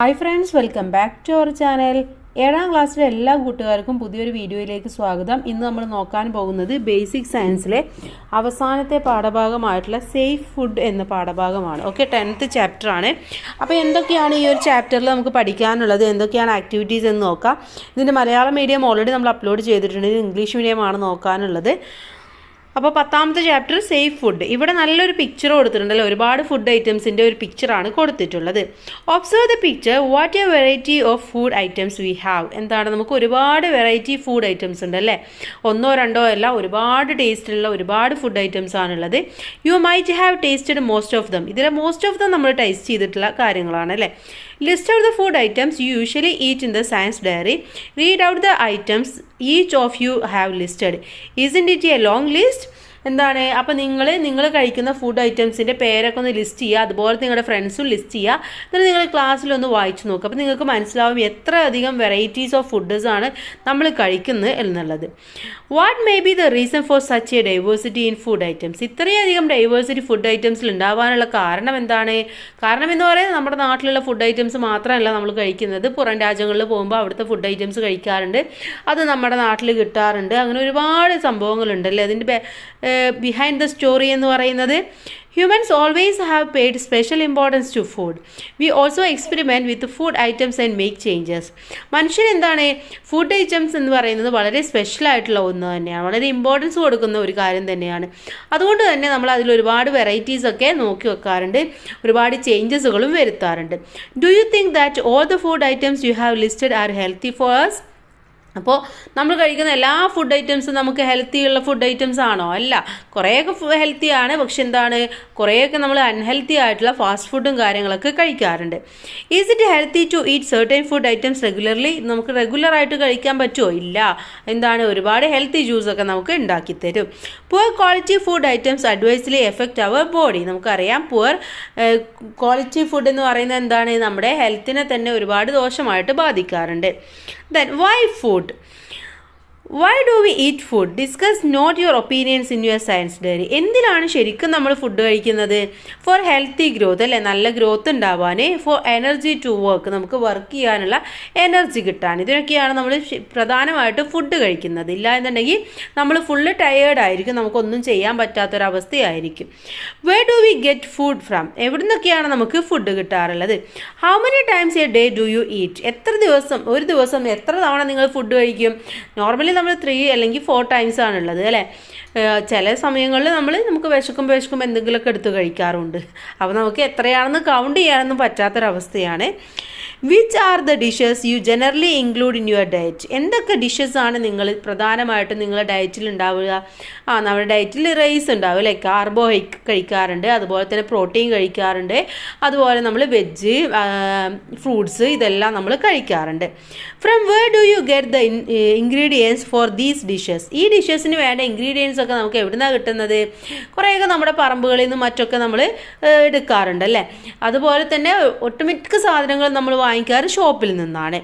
Hi friends, welcome back to our channel. 7ാം ക്ലാസ്സിലെ എല്ലാ കൂട്ടുകാർക്കും പുതിയൊരു വീഡിയോയിലേക്ക് സ്വാഗതം. ഇന്ന് നമ്മൾ നോക്കാൻ പോകുന്നത് ബേസിക് സയൻസിലെ അവസാനത്തെ പാഠഭാഗമായിട്ടുള്ള സേഫ് ഫുഡ് എന്ന പാഠഭാഗമാണ്. ഓക്കെ, 10th ചാപ്റ്റർ ആണ്. അപ്പോൾ എന്തൊക്കെയാണ് ഈ ഒരു ചാപ്റ്ററിൽ നമുക്ക് പഠിക്കാനുള്ളത്, എന്തൊക്കെയാണ് ആക്ടിവിറ്റീസ് എന്ന് നോക്കാം. ഇതിൻ്റെ മലയാളം മീഡിയം ഓൾറെഡി നമ്മൾ അപ്ലോഡ് ചെയ്തിട്ടുണ്ട്, ഇംഗ്ലീഷ് മീഡിയമാണ് നോക്കാനുള്ളത്. അപ്പോൾ 10ാമത്തെ ചാപ്റ്റർ സേഫ് ഫുഡ്. ഇവിടെ നല്ലൊരു പിക്ചർ കൊടുത്തിട്ടുണ്ടല്ലോ, ഒരുപാട് ഫുഡ് ഐറ്റംസിൻ്റെ ഒരു പിക്ചറാണ് കൊടുത്തിട്ടുള്ളത്. Observe the picture. What A variety of food items we have. എന്താണ്, നമുക്ക് ഒരുപാട് വെറൈറ്റി ഫുഡ് ഐറ്റംസ് ഉണ്ട് അല്ലേ. ഒന്നോ രണ്ടോ അല്ല, ഒരുപാട് ടേസ്റ്റിലുള്ള ഒരുപാട് ഫുഡ് ഐറ്റംസ് ആണുള്ളത്. You might have tasted most of them. ഇതിലെ മോസ്റ്റ് ഓഫ് ദം നമ്മൾ ടേസ്റ്റ് ചെയ്തിട്ടുള്ള കാര്യങ്ങളാണ് അല്ലേ. List out the food items you usually eat in the science diary. Read out the items each of you have listed. Isn't it a long list. എന്താണ്, അപ്പോൾ നിങ്ങൾ കഴിക്കുന്ന food ഐറ്റംസിൻ്റെ പേരൊക്കെ ഒന്ന് ലിസ്റ്റ് ചെയ്യുക, അതുപോലെ നിങ്ങളുടെ ഫ്രണ്ട്സും ലിസ്റ്റ് ചെയ്യുക. എന്നിട്ട് നിങ്ങൾ ക്ലാസ്സിലൊന്ന് വായിച്ച് നോക്കുക. അപ്പോൾ നിങ്ങൾക്ക് മനസ്സിലാവും എത്ര അധികം വെറൈറ്റീസ് ഓഫ് ഫുഡ്സാണ് നമ്മൾ കഴിക്കുന്നത് എന്നുള്ളത്. What may be the reason for such A diversity in food items. ഇത്രയധികം ഡൈവേഴ്സിറ്റി ഫുഡ് ഐറ്റംസിൽ ഉണ്ടാവാനുള്ള കാരണം എന്താണ്? കാരണം എന്ന് പറയുന്നത് നമ്മുടെ നാട്ടിലുള്ള ഫുഡ് ഐറ്റംസ് മാത്രമല്ല നമ്മൾ കഴിക്കുന്നത്, പുറം രാജ്യങ്ങളിൽ പോകുമ്പോൾ അവിടുത്തെ ഫുഡ് ഐറ്റംസ് കഴിക്കാറുണ്ട്, അത് നമ്മുടെ നാട്ടിൽ കിട്ടാറുണ്ട്. അങ്ങനെ ഒരുപാട് സംഭവങ്ങളുണ്ടല്ലേ അതിൻ്റെ ബിഹൈൻഡ് ദ സ്റ്റോറി എന്ന് പറയുന്നത്. Humans always have paid special importance to food. We also experiment with food items and make changes. മനുഷ്യൻ എന്താണ്, ഫുഡ് ഐറ്റംസ് എന്ന് പറയുന്നത് വളരെ സ്പെഷ്യലായിട്ടുള്ള ഒന്ന് തന്നെയാണ്, വളരെ ഇമ്പോർട്ടൻസ് കൊടുക്കുന്ന ഒരു കാര്യം തന്നെയാണ്. അതുകൊണ്ട് തന്നെ നമ്മൾ അതിൽ ഒരുപാട് വെറൈറ്റീസൊക്കെ നോക്കി വെക്കാറുണ്ട്, ഒരുപാട് ചേഞ്ചസുകളും വരുത്താറുണ്ട്. Do you think that all the food items you have listed are healthy for us? അപ്പോൾ നമ്മൾ കഴിക്കുന്ന എല്ലാ ഫുഡ് ഐറ്റംസും നമുക്ക് ഹെൽത്തിയുള്ള ഫുഡ് ഐറ്റംസ് ആണോ? അല്ല, കുറേയൊക്കെ ഹെൽത്തിയാണ്, പക്ഷെ എന്താണ്, കുറേയൊക്കെ നമ്മൾ അൺഹെൽത്തി ആയിട്ടുള്ള ഫാസ്റ്റ് ഫുഡും കാര്യങ്ങളൊക്കെ കഴിക്കാറുണ്ട്. Is it healthy to eat certain food items regularly? നമുക്ക് റെഗുലറായിട്ട് കഴിക്കാൻ പറ്റുമോ? ഇല്ല. എന്താണ്, ഒരുപാട് ഹെൽത്തി ജ്യൂസൊക്കെ നമുക്ക് ഉണ്ടാക്കി തരും. Poor quality food items adversely affect our body. നമുക്കറിയാം പുവർ ക്വാളിറ്റി ഫുഡ് എന്ന് പറയുന്നത് എന്താണ്, നമ്മുടെ ഹെൽത്തിനെ തന്നെ ഒരുപാട് ദോഷമായിട്ട് ബാധിക്കാറുണ്ട്. Then why food? Why do we eat food? Discuss note your opinions in your science diary. എന്തിനാണ് ശരിക്കും നമ്മൾ ഫുഡ് കഴിക്കുന്നത്? ഫോർ ഹെൽത്തി ഗ്രോത്ത് അല്ലേ, നല്ല ഗ്രോത്ത് ഉണ്ടാവാൻ. ഫോർ എനർജി ടു വർക്ക്, നമുക്ക് വർക്ക് ചെയ്യാനുള്ള എനർജി കിട്ടാൻ. ഇതിനൊക്കെയാണ് നമ്മൾ പ്രധാനമായിട്ട് ഫുഡ് കഴിക്കുന്നത്. ഇല്ല എന്നുണ്ടെങ്കിൽ നമ്മൾ ഫുള്ള് ടയേർഡായിരിക്കും, നമുക്കൊന്നും ചെയ്യാൻ പറ്റാത്തൊരവസ്ഥയായിരിക്കും. Where do we get food from? എവിടെ നിന്നൊക്കെയാണ് നമുക്ക് ഫുഡ് കിട്ടാറുള്ളത്? How many times a day do you eat? ഒരു ദിവസം എത്ര തവണ നിങ്ങൾ ഫുഡ് കഴിക്കും? നോർമലി നമ്മൾ 3 അല്ലെങ്കിൽ 4 ടൈംസ് ആണുള്ളത് അല്ലേ. ചില സമയങ്ങളിൽ നമുക്ക് വിശക്കുമ്പോൾ എന്തെങ്കിലുമൊക്കെ എടുത്ത് കഴിക്കാറുണ്ട്. അപ്പോൾ നമുക്ക് എത്രയാണെന്ന് കൗണ്ട് ചെയ്യാനൊന്നും പറ്റാത്തൊരവസ്ഥയാണ്. Which are the dishes you generally include in your diet? എന്തൊക്കെ ഡിഷസാണ് നിങ്ങൾ പ്രധാനമായിട്ടും നിങ്ങളുടെ ഡയറ്റിൽ ഉണ്ടാവുക? നമ്മുടെ ഡയറ്റിൽ റൈസ് ഉണ്ടാവും അല്ലേ, കാർബോ കഴിക്കാറുണ്ട്, അതുപോലെ തന്നെ പ്രോട്ടീൻ കഴിക്കാറുണ്ട്, അതുപോലെ നമ്മൾ വെജ്, ഫ്രൂട്ട്സ് ഇതെല്ലാം നമ്മൾ കഴിക്കാറുണ്ട്. From where do you get the ingredients for these dishes? ഈ ഡിഷസിന് വേണ്ട ഇൻഗ്രീഡിയൻസ് ഒക്കെ നമുക്ക് എവിടെ നിന്നാണ് കിട്ടുന്നത്? കുറേയൊക്കെ നമ്മുടെ പറമ്പുകളിൽ നിന്നും മറ്റൊക്കെ നമ്മൾ എടുക്കാറുണ്ട് അല്ലേ. അതുപോലെ തന്നെ ഒട്ടുമിക്ക സാധനങ്ങൾ നമ്മൾ വാങ്ങിക്കാറ് ഷോപ്പിൽ നിന്നാണ്.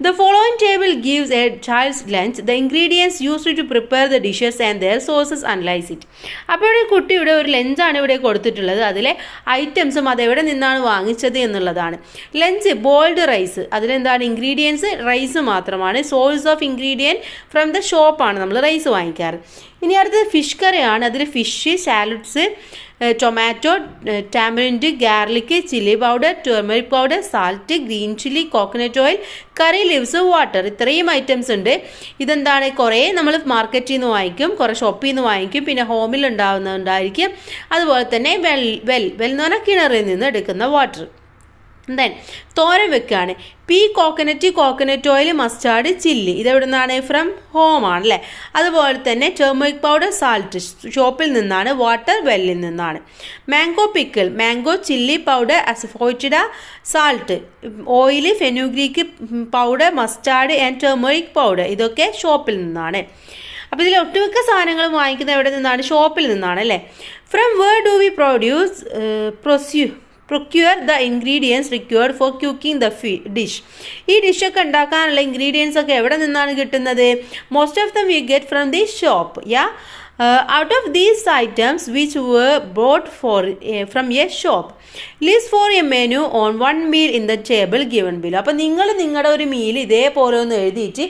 The following table gives a child's lunch. The ingredients used to prepare the dishes and their sources analyse it. അപ്പോൾ ഒരു കുട്ടിയുടെ ഒരു ലഞ്ചാണ് ഇവിടെ കൊടുത്തിട്ടുള്ളത്, അതിലെ ഐറ്റംസും അതെവിടെ നിന്നാണ് വാങ്ങിച്ചത് എന്നുള്ളതാണ്. ലഞ്ച് ബോയിൽഡ് റൈസ്, അതിലെന്താണ് ഇൻഗ്രീഡിയൻസ്? റൈസ് മാത്രമാണ്. Source of ingredient from the ഷോപ്പാണ് നമ്മൾ റൈസ് വാങ്ങിക്കാറ്. ഇനി അടുത്തത് ഫിഷ് കറിയാണ്. അതിൽ fish, salads, tomato, tamarind, garlic, chilli powder, turmeric powder, salt, green chilli, coconut oil, curry leaves, water, ഇത്രയും ഐറ്റംസ് ഉണ്ട്. ഇതെന്താണ്, കുറേ നമ്മൾ മാർക്കറ്റിൽ നിന്ന് വാങ്ങിക്കും, കുറേ ഷോപ്പിൽ നിന്ന് വാങ്ങിക്കും, പിന്നെ ഹോമിൽ ഉണ്ടാവുന്നുണ്ടായിരിക്കും. അതുപോലെ തന്നെ വെൽ എന്ന് പറഞ്ഞാൽ കിണറിൽ നിന്ന് എടുക്കുന്ന വാട്ടർ. ദെൻ തോരൻ വെക്കുകയാണ്. കോക്കനട്ട് ഓയിൽ, മസ്റ്റാർഡ്, ചില്ലി, ഇതെവിടെ നിന്നാണ്? ഫ്രം ഹോം ആണല്ലേ. അതുപോലെ തന്നെ ടർമറിക് പൗഡർ, സാൾട്ട് ഷോപ്പിൽ നിന്നാണ്, വാട്ടർ വെല്ലിൽ നിന്നാണ്. Mango pickle, mango, chilli powder, asafoetida, salt, oil, fenugreek powder, mustard and turmeric powder, ഇതൊക്കെ ഷോപ്പിൽ നിന്നാണ്. അപ്പോൾ ഇതിൽ ഒട്ടുമിക്ക സാധനങ്ങളും വാങ്ങിക്കുന്നത് എവിടെ നിന്നാണ്? ഷോപ്പിൽ നിന്നാണ് അല്ലേ. From where do we procure the ingredients required for cooking the dish. ഈ ഡിഷൊക്കെ ഉണ്ടാക്കാനുള്ള ഇൻഗ്രീഡിയൻസ് ഒക്കെ എവിടെ നിന്നാണ് കിട്ടുന്നത്? Most of them we get from the shop. Out of these items which were bought from a shop, list for a menu on one meal in the table given below. അപ്പോൾ നിങ്ങൾ നിങ്ങളുടെ ഒരു meal ഇതേപോലെ ഒന്ന് എഴുതിയിട്ട്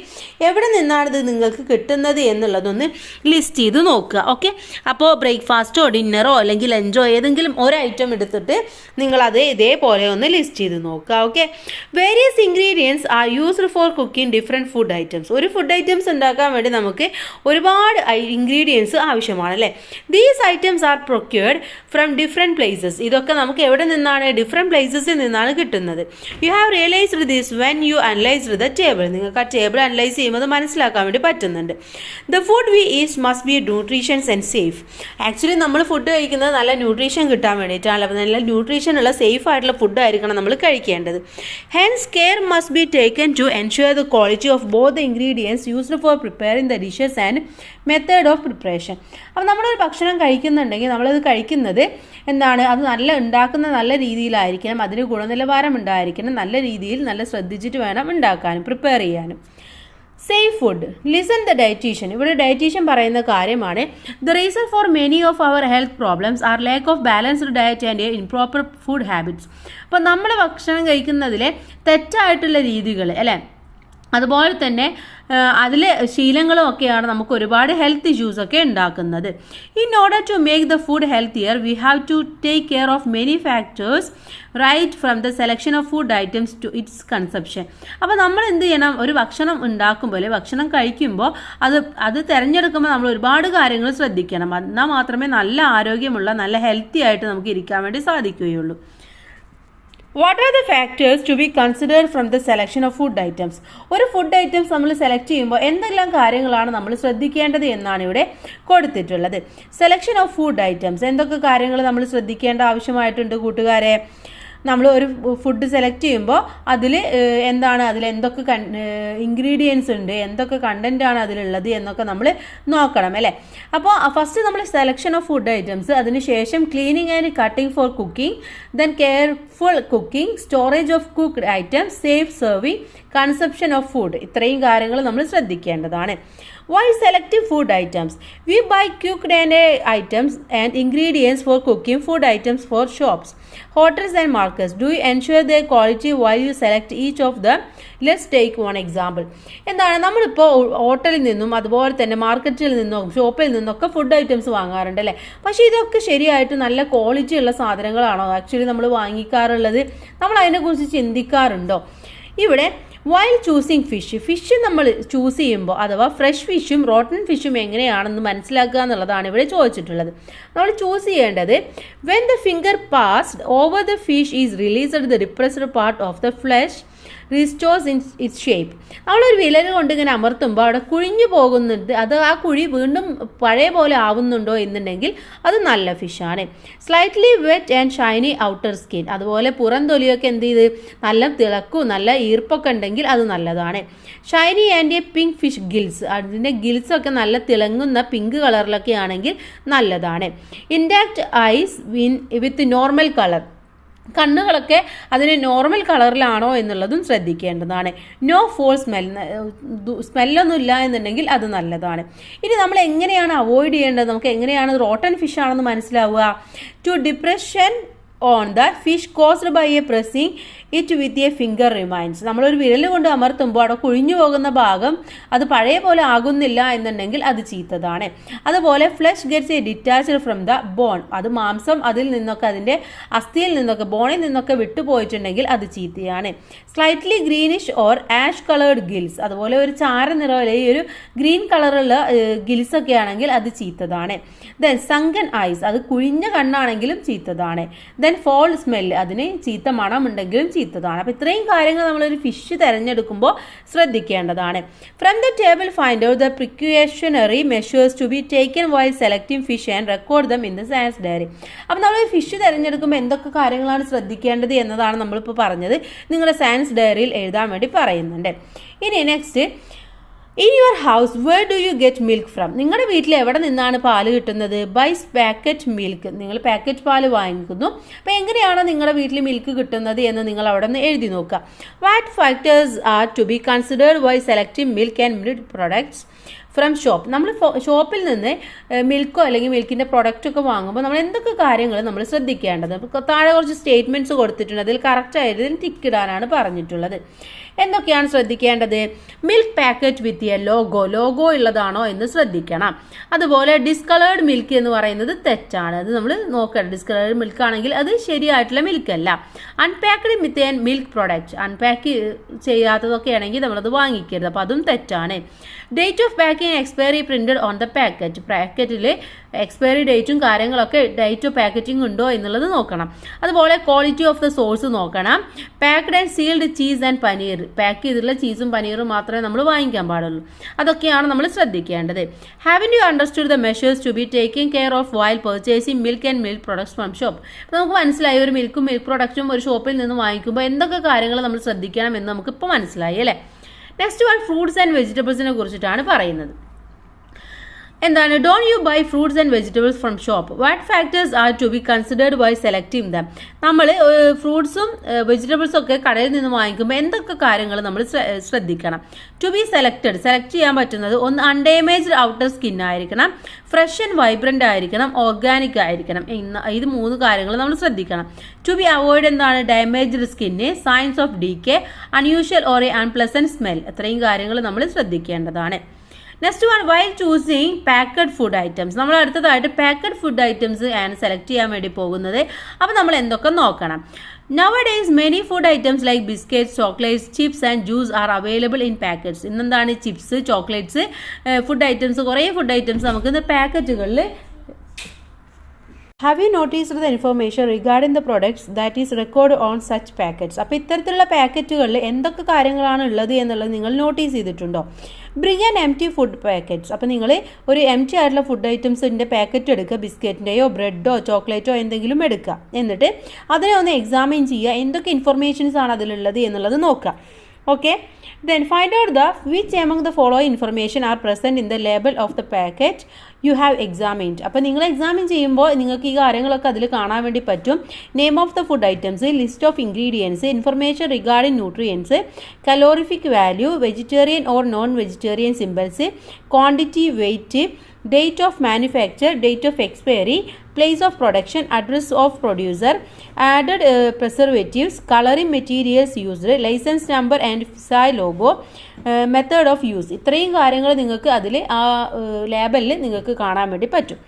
എവിടെ നിന്നാണ് ഇത് നിങ്ങൾക്ക് കിട്ടുന്നത് എന്നുള്ളതൊന്ന് ലിസ്റ്റ് ചെയ്ത് നോക്കുക. ഓക്കെ, അപ്പോൾ ബ്രേക്ക്ഫാസ്റ്റോ ഡിന്നറോ അല്ലെങ്കിൽ ലഞ്ചോ ഏതെങ്കിലും ഒരു ഐറ്റം എടുത്തിട്ട് നിങ്ങളത് ഇതേപോലെ ഒന്ന് ലിസ്റ്റ് ചെയ്ത് നോക്കുക. Okay, various ingredients are used for cooking different food items. ഒരു ഫുഡ് ഐറ്റംസ് ഉണ്ടാക്കാൻ വേണ്ടി നമുക്ക് ഒരുപാട് ഇൻഗ്രീഡിയൻസ് ആവശ്യമാണ് അല്ലേ. These items are procured from different places. ഇതൊക്കെ നമുക്ക് എവിടെ നിന്നാണ്? ഡിഫറെൻറ്റ് പ്ലേസസിൽ നിന്നാണ് കിട്ടുന്നത്. You have realised this when you analysed the table. നിങ്ങൾക്ക് ആ ടേബിൾ അനലൈസ് ചെയ്യുമ്പോൾ അത് മനസ്സിലാക്കാൻ വേണ്ടി പറ്റുന്നുണ്ട്. The food we eat must be nutritious and safe. Actually നമ്മൾ ഫുഡ് കഴിക്കുന്നത് നല്ല ന്യൂട്രീഷൻ കിട്ടാൻ വേണ്ടിയിട്ടാണ്. അപ്പോൾ നല്ല ന്യൂട്രീഷൻ ഉള്ള സേഫ് ആയിട്ടുള്ള ഫുഡ് ആയിരിക്കണം നമ്മൾ കഴിക്കേണ്ടത്. Hence care must be taken to ensure the quality of both the ingredients used for preparing the dishes and method of preparation. അപ്പോൾ നമ്മളൊരു ഭക്ഷണം കഴിക്കുന്നുണ്ടെങ്കിൽ നമ്മളത് കഴിക്കുന്നത് എന്താണ്, അത് ഉണ്ടാക്കുന്ന നല്ല രീതിയിലായിരിക്കണം, അതിന് ഗുണനിലവാരം ഉണ്ടായിരിക്കണം, നല്ല രീതിയിൽ നല്ല ശ്രദ്ധിച്ചിട്ട് വേണം ഉണ്ടാക്കാനും പ്രിപ്പയർ ചെയ്യാനും. Safe food, listen the dietitian. ഇവിടെ ഡയറ്റീഷ്യൻ പറയുന്ന കാര്യമാണ്, the reason for many of our health problems are lack of balanced diet and improper food habits. അപ്പോൾ നമ്മൾ ഭക്ഷണം കഴിക്കുന്നതിലെ തെറ്റായിട്ടുള്ള രീതികൾ അല്ലേ, അതുപോലെ തന്നെ അതിലെ ശീലങ്ങളും ഒക്കെയാണ് നമുക്ക് ഒരുപാട് ഹെൽത്ത് ഇഷ്യൂസ് ഒക്കെ ഉണ്ടാക്കുന്നത്. In order to make the food healthier we have to take care of many factors right from the selection of food items to its consumption. അപ്പോൾ നമ്മൾ എന്ത് ചെയ്യണം, ഒരു ഭക്ഷണം ഉണ്ടാക്കുമ്പോൾ ഭക്ഷണം കഴിക്കുമ്പോൾ അത് തിരഞ്ഞെടുക്കുമ്പോൾ നമ്മൾ ഒരുപാട് കാര്യങ്ങൾ ശ്രദ്ധിക്കണം. എന്നാൽ മാത്രമേ നല്ല ആരോഗ്യമുള്ള നല്ല ഹെൽത്തി ആയിട്ട് നമുക്ക് ഇരിക്കാൻ വേണ്ടി സാധിക്കുകയുള്ളൂ. What are the factors to be considered from the selection of food items. ഒരു ഫുഡ് ഐറ്റംസ് നമ്മൾ സെലക്ട് ചെയ്യുമ്പോൾ എന്തെല്ലാം കാര്യങ്ങളാണ് നമ്മൾ ശ്രദ്ധിക്കേണ്ടത് എന്നാണ് ഇവിടെ കൊടുത്തിട്ടുള്ളത്. സെലക്ഷൻ ഓഫ് ഫുഡ് ഐറ്റംസ്, എന്തൊക്കെ കാര്യങ്ങൾ നമ്മൾ ശ്രദ്ധിക്കേണ്ട ആവശ്യമായിട്ടുണ്ട് കൂട്ടുകാരെ? നമ്മൾ ഒരു ഫുഡ് സെലക്ട് ചെയ്യുമ്പോൾ അതിൽ എന്തൊക്കെ ഇൻഗ്രീഡിയൻസ് ഉണ്ട്, എന്തൊക്കെ കണ്ടൻറ്റാണ് അതിലുള്ളത് എന്നൊക്കെ നമ്മൾ നോക്കണം അല്ലേ. അപ്പോൾ ഫസ്റ്റ് നമ്മൾ സെലക്ഷൻ ഓഫ് ഫുഡ് ഐറ്റംസ്, അതിനുശേഷം cleaning and cutting four cooking, then careful cooking, storage of cooked items, safe serving, consumption of food. ഇത്രയും കാര്യങ്ങൾ നമ്മൾ ശ്രദ്ധിക്കേണ്ടതാണ്. While selecting food items, we buy cooked items and ingredients for cooking food items for shops, hotels and markets. Do you ensure their quality while you select each of them? Let's take one example. എന്താണ്, നമ്മളിപ്പോൾ ഹോട്ടലിൽ നിന്നും അതുപോലെ തന്നെ മാർക്കറ്റിൽ നിന്നും ഷോപ്പിൽ നിന്നൊക്കെ ഫുഡ് ഐറ്റംസ് വാങ്ങാറുണ്ട് അല്ലേ. പക്ഷേ ഇതൊക്കെ ശരിയായിട്ട് നല്ല ക്വാളിറ്റി ഉള്ള സാധനങ്ങളാണോ ആക്ച്വലി നമ്മൾ വാങ്ങിക്കാറുള്ളത്? നമ്മൾ അതിനെക്കുറിച്ച് ചിന്തിക്കാറുണ്ടോ? ഇവിടെ വൈൽ ചൂസിങ് ഫിഷ് നമ്മൾ ചൂസ് ചെയ്യുമ്പോൾ അഥവാ ഫ്രഷ് ഫിഷും റോട്ടൺ ഫിഷും എങ്ങനെയാണെന്ന് മനസ്സിലാക്കുക എന്നുള്ളതാണ് ഇവിടെ ചോദിച്ചിട്ടുള്ളത്. നമ്മൾ ചൂസ് ചെയ്യേണ്ടത് when the finger passed over the fish is released the repressed part of the flesh restores in its shape. നമ്മളൊരു വിരൽ കൊണ്ട് ഇങ്ങനെ അമർത്തുമ്പോൾ അവിടെ കുഴിഞ്ഞു പോകുന്നുണ്ട്, അത് ആ കുഴി വീണ്ടും പഴയ പോലെ ആവുന്നുണ്ടോ എന്നുണ്ടെങ്കിൽ അത് നല്ല ഫിഷാണ്. Slightly wet and shiny outer skin, അതുപോലെ പുറം തൊലിയൊക്കെ എന്ത് ചെയ്ത് നല്ല തിളക്കും നല്ല ഈർപ്പൊക്കെ ഉണ്ടെങ്കിൽ അത് നല്ലതാണ്. Shiny and a pink fish gills, അതിൻ്റെ ഗിൽസൊക്കെ നല്ല തിളങ്ങുന്ന പിങ്ക് കളറിലൊക്കെ ആണെങ്കിൽ നല്ലതാണ്. Intact eyes with normal colour, കണ്ണുകളൊക്കെ അതിന് നോർമൽ കളറിലാണോ എന്നുള്ളതും ശ്രദ്ധിക്കേണ്ടതാണ്. നോ ഫോൾ സ്മെല്ലൊന്നും ഇല്ല എന്നുണ്ടെങ്കിൽ അത് നല്ലതാണ്. ഇനി നമ്മൾ എങ്ങനെയാണ് അവോയ്ഡ് ചെയ്യേണ്ടത്, നമുക്ക് എങ്ങനെയാണ് റോട്ടൺ ഫിഷ് ആണെന്ന് മനസ്സിലാവുക? To depression on the fish caused by a pressing it with a finger remains. നമ്മളൊരു വിരൽ കൊണ്ട് അമർത്തുമ്പോൾ അവിടെ കുഴിഞ്ഞു പോകുന്ന ഭാഗം അത് പഴയ പോലെ ആകുന്നില്ല എന്നുണ്ടെങ്കിൽ അത് ചീത്തതാണ്. അതുപോലെ flesh gets a detached from the bone, അത് മാംസം അതിൽ നിന്നൊക്കെ അതിൻ്റെ അസ്ഥിയിൽ നിന്നൊക്കെ ബോണിൽ നിന്നൊക്കെ വിട്ടുപോയിട്ടുണ്ടെങ്കിൽ അത് ചീത്തയാണ്. Slightly greenish or ash coloured gills, അതുപോലെ ഒരു ചാര നിറം അല്ലെങ്കിൽ ഒരു ഗ്രീൻ കളറുള്ള ഗിൽസ് ഒക്കെ ആണെങ്കിൽ അത് ചീത്തതാണ്. ദെൻ സങ്കൻ ഐസ്, അത് കുഴിഞ്ഞ കണ്ണാണെങ്കിലും ചീത്തതാണ്. ദെൻ ഫോൾ സ്മെല്ല്, അതിന് ചീത്ത മണമുണ്ടെങ്കിലും ചീത്തതാണ്. അപ്പോൾ ഇത്രയും കാര്യങ്ങൾ നമ്മളൊരു ഫിഷ് തിരഞ്ഞെടുക്കുമ്പോൾ ശ്രദ്ധിക്കേണ്ടതാണ്. From the table find out the precautionary measures to be taken while selecting fish and record them in the science diary. അപ്പോൾ നമ്മൾ ഫിഷ് തിരഞ്ഞെടുക്കുമ്പോൾ എന്തൊക്കെ കാര്യങ്ങളാണ് ശ്രദ്ധിക്കേണ്ടത് എന്നതാണ് നമ്മളിപ്പോൾ പറഞ്ഞത്. നിങ്ങളുടെ സയൻസ് ഡയറിയിൽ എഴുതാൻ വേണ്ടി പറയുന്നുണ്ട്. ഇനി next, in your house where do you get milk from? നിങ്ങളുടെ വീട്ടിൽ എവിടെ നിന്നാണ് പാല് കിട്ടുന്നത്? ബൈസ് പാക്കറ്റ് മിൽക്ക്, നിങ്ങൾ പാക്കറ്റ് പാല് വാങ്ങിക്കുന്നു. അപ്പോൾ എങ്ങനെയാണ് നിങ്ങളുടെ വീട്ടിൽ മിൽക്ക് കിട്ടുന്നത് എന്ന് നിങ്ങൾ അവിടെ നിന്ന് എഴുതി നോക്കുക. What factors are to be considered while selecting milk and milk products? From shop. നമ്മൾ ഷോപ്പിൽ നിന്ന് മിൽക്കോ അല്ലെങ്കിൽ മിൽക്കിൻ്റെ പ്രൊഡക്റ്റൊക്കെ വാങ്ങുമ്പോൾ നമ്മൾ എന്തൊക്കെ കാര്യങ്ങൾ നമ്മൾ ശ്രദ്ധിക്കേണ്ടത്? താഴെ കുറച്ച് സ്റ്റേറ്റ്മെൻറ്റ്സ് കൊടുത്തിട്ടുണ്ട്, അതിൽ കറക്റ്റായിട്ട് ടിക്ക് ഇടാനാണ് പറഞ്ഞിട്ടുള്ളത്. എന്തൊക്കെയാണ് ശ്രദ്ധിക്കേണ്ടത്? Milk packet with a logo ഉള്ളതാണോ എന്ന് ശ്രദ്ധിക്കണം. അതുപോലെ ഡിസ്കളേർഡ് മിൽക്ക് എന്ന് പറയുന്നത് തെറ്റാണ്, അത് നമ്മൾ നോക്കണം. ഡിസ്കളേർഡ് മിൽക്ക് ആണെങ്കിൽ അത് ശരിയായിട്ടുള്ള മിൽക്ക് അല്ല. Unpacked with a milk product, unpack ചെയ്യാത്തതൊക്കെ ആണെങ്കിൽ നമ്മളത് വാങ്ങിക്കരുത്, അപ്പോൾ അതും തെറ്റാണ്. Date of packing expiry printed on the packet, പാക്കറ്റിൽ എക്സ്പയറി ഡേറ്റും കാര്യങ്ങളൊക്കെ ഡേറ്റ് ഓഫ് പാക്കറ്റിംഗ് ഉണ്ടോ എന്നുള്ളത് നോക്കണം. അതുപോലെ ക്വാളിറ്റി ഓഫ് ദ സോഴ്സ് നോക്കണം. Packed and sealed cheese and paneer, pack ചെയ്തിട്ടുള്ള ചീസും പനീറും മാത്രമേ നമ്മൾ വാങ്ങിക്കാൻ പാടുള്ളൂ. അതൊക്കെയാണ് നമ്മൾ ശ്രദ്ധിക്കേണ്ടത്. Have you understood the measures to be taking care of while purchasing milk and milk products from shop? നമുക്ക് മനസ്സിലായി, ഒരു മിൽക്കും മിൽക്ക് പ്രൊഡക്റ്റും ഒരു ഷോപ്പിൽ നിന്ന് വാങ്ങിക്കുമ്പോൾ എന്തൊക്കെ കാര്യങ്ങൾ നമ്മൾ ശ്രദ്ധിക്കണം എന്ന് നമുക്ക് ഇപ്പോൾ മനസ്സിലായി അല്ലേ. നെക്സ്റ്റ് വൺ ഫ്രൂട്ട്സ് ആൻഡ് വെജിറ്റബിൾസിനെ കുറിച്ചിട്ടാണ് പറയുന്നത്. എന്താണ്? Don't you buy fruits and vegetables from shop? What factors are to be considered by selecting them? നമ്മൾ ഫ്രൂട്ട്സും വെജിറ്റബിൾസും ഒക്കെ കടയിൽ നിന്ന് വാങ്ങിക്കുമ്പോൾ എന്തൊക്കെ കാര്യങ്ങൾ നമ്മൾ ശ്രദ്ധിക്കണം? ടു ബി സെലക്ട് ചെയ്യാൻ പറ്റുന്നത്, ഒന്ന് അൺഡാമേജ്ഡ് ഔട്ടർ സ്കിൻ ആയിരിക്കണം, ഫ്രഷ് ആൻഡ് വൈബ്രന്റ് ആയിരിക്കണം, ഓർഗാനിക് ആയിരിക്കണം. ഇത് 3 കാര്യങ്ങൾ നമ്മൾ ശ്രദ്ധിക്കണം. ടു ബി അവോയ്ഡ് എന്താണ്? Damaged skin, signs of decay, unusual or a unpleasant smell. ഇത്രയും കാര്യങ്ങൾ നമ്മൾ ശ്രദ്ധിക്കേണ്ടതാണ്. Next one, while choosing packed food items. നമ്മൾ അടുത്തതായിട്ട് പാക്കഡ് ഫുഡ് ഐറ്റംസ് ആണ് സെലക്ട് ചെയ്യാൻ വേണ്ടി പോകുന്നത്. അപ്പോൾ നമ്മൾ എന്തൊക്കെ നോക്കണം? Nowadays, many food items like biscuits, chocolates, chips and juice are available in packets. ഇന്നെന്താണ്? ചിപ്സ്, ചോക്ലേറ്റ്സ്, ഫുഡ് ഐറ്റംസ്, കുറേ ഫുഡ് ഐറ്റംസ് നമുക്ക് പാക്കറ്റുകളിൽ. Have you noticed the information regarding the products that is recorded on such packets? അപ്പോൾ ഇത്തരത്തിലുള്ള പാക്കറ്റുകളിൽ എന്തൊക്കെ കാര്യങ്ങളാണ് ഉള്ളത് എന്നുള്ളത് നിങ്ങൾ നോട്ടീസ് ചെയ്തിട്ടുണ്ടോ? Bring an എംറ്റി food packets. അപ്പോൾ നിങ്ങൾ ഒരു എംറ്റി ആയിട്ടുള്ള ഫുഡ് ഐറ്റംസിൻ്റെ പാക്കറ്റ് എടുക്കുക, ബിസ്ക്കറ്റിൻ്റെയോ ബ്രെഡോ ചോക്ലേറ്റോ എന്തെങ്കിലും എടുക്കുക. എന്നിട്ട് അതിനെ ഒന്ന് എക്സാമിൻ ചെയ്യുക, എന്തൊക്കെ ഇൻഫർമേഷൻസ് ആണ് അതിലുള്ളത് എന്നുള്ളത് നോക്കുക. Okay, then find out which among the following information are present in the label of the packet you have examined. അപ്പോൾ നിങ്ങൾ എക്സാമിൻ ചെയ്യുമ്പോൾ നിങ്ങൾക്ക് ഈ കാര്യങ്ങളൊക്കെ അതിൽ കാണാൻ വേണ്ടി പറ്റും. Name of the food items, list of ingredients, information regarding nutrients, calorific value, vegetarian or non vegetarian symbols, quantity, weight, date of manufacture, date of expiry, place of production, address of producer, added preservatives, coloring materials used, license number and FSI logo, method of use. ഇത്രയും കാര്യങ്ങൾ നിങ്ങൾക്ക് അതിൽ ആ ലേബലിൽ നിങ്ങൾക്ക് കാണാൻ വേണ്ടി പറ്റും.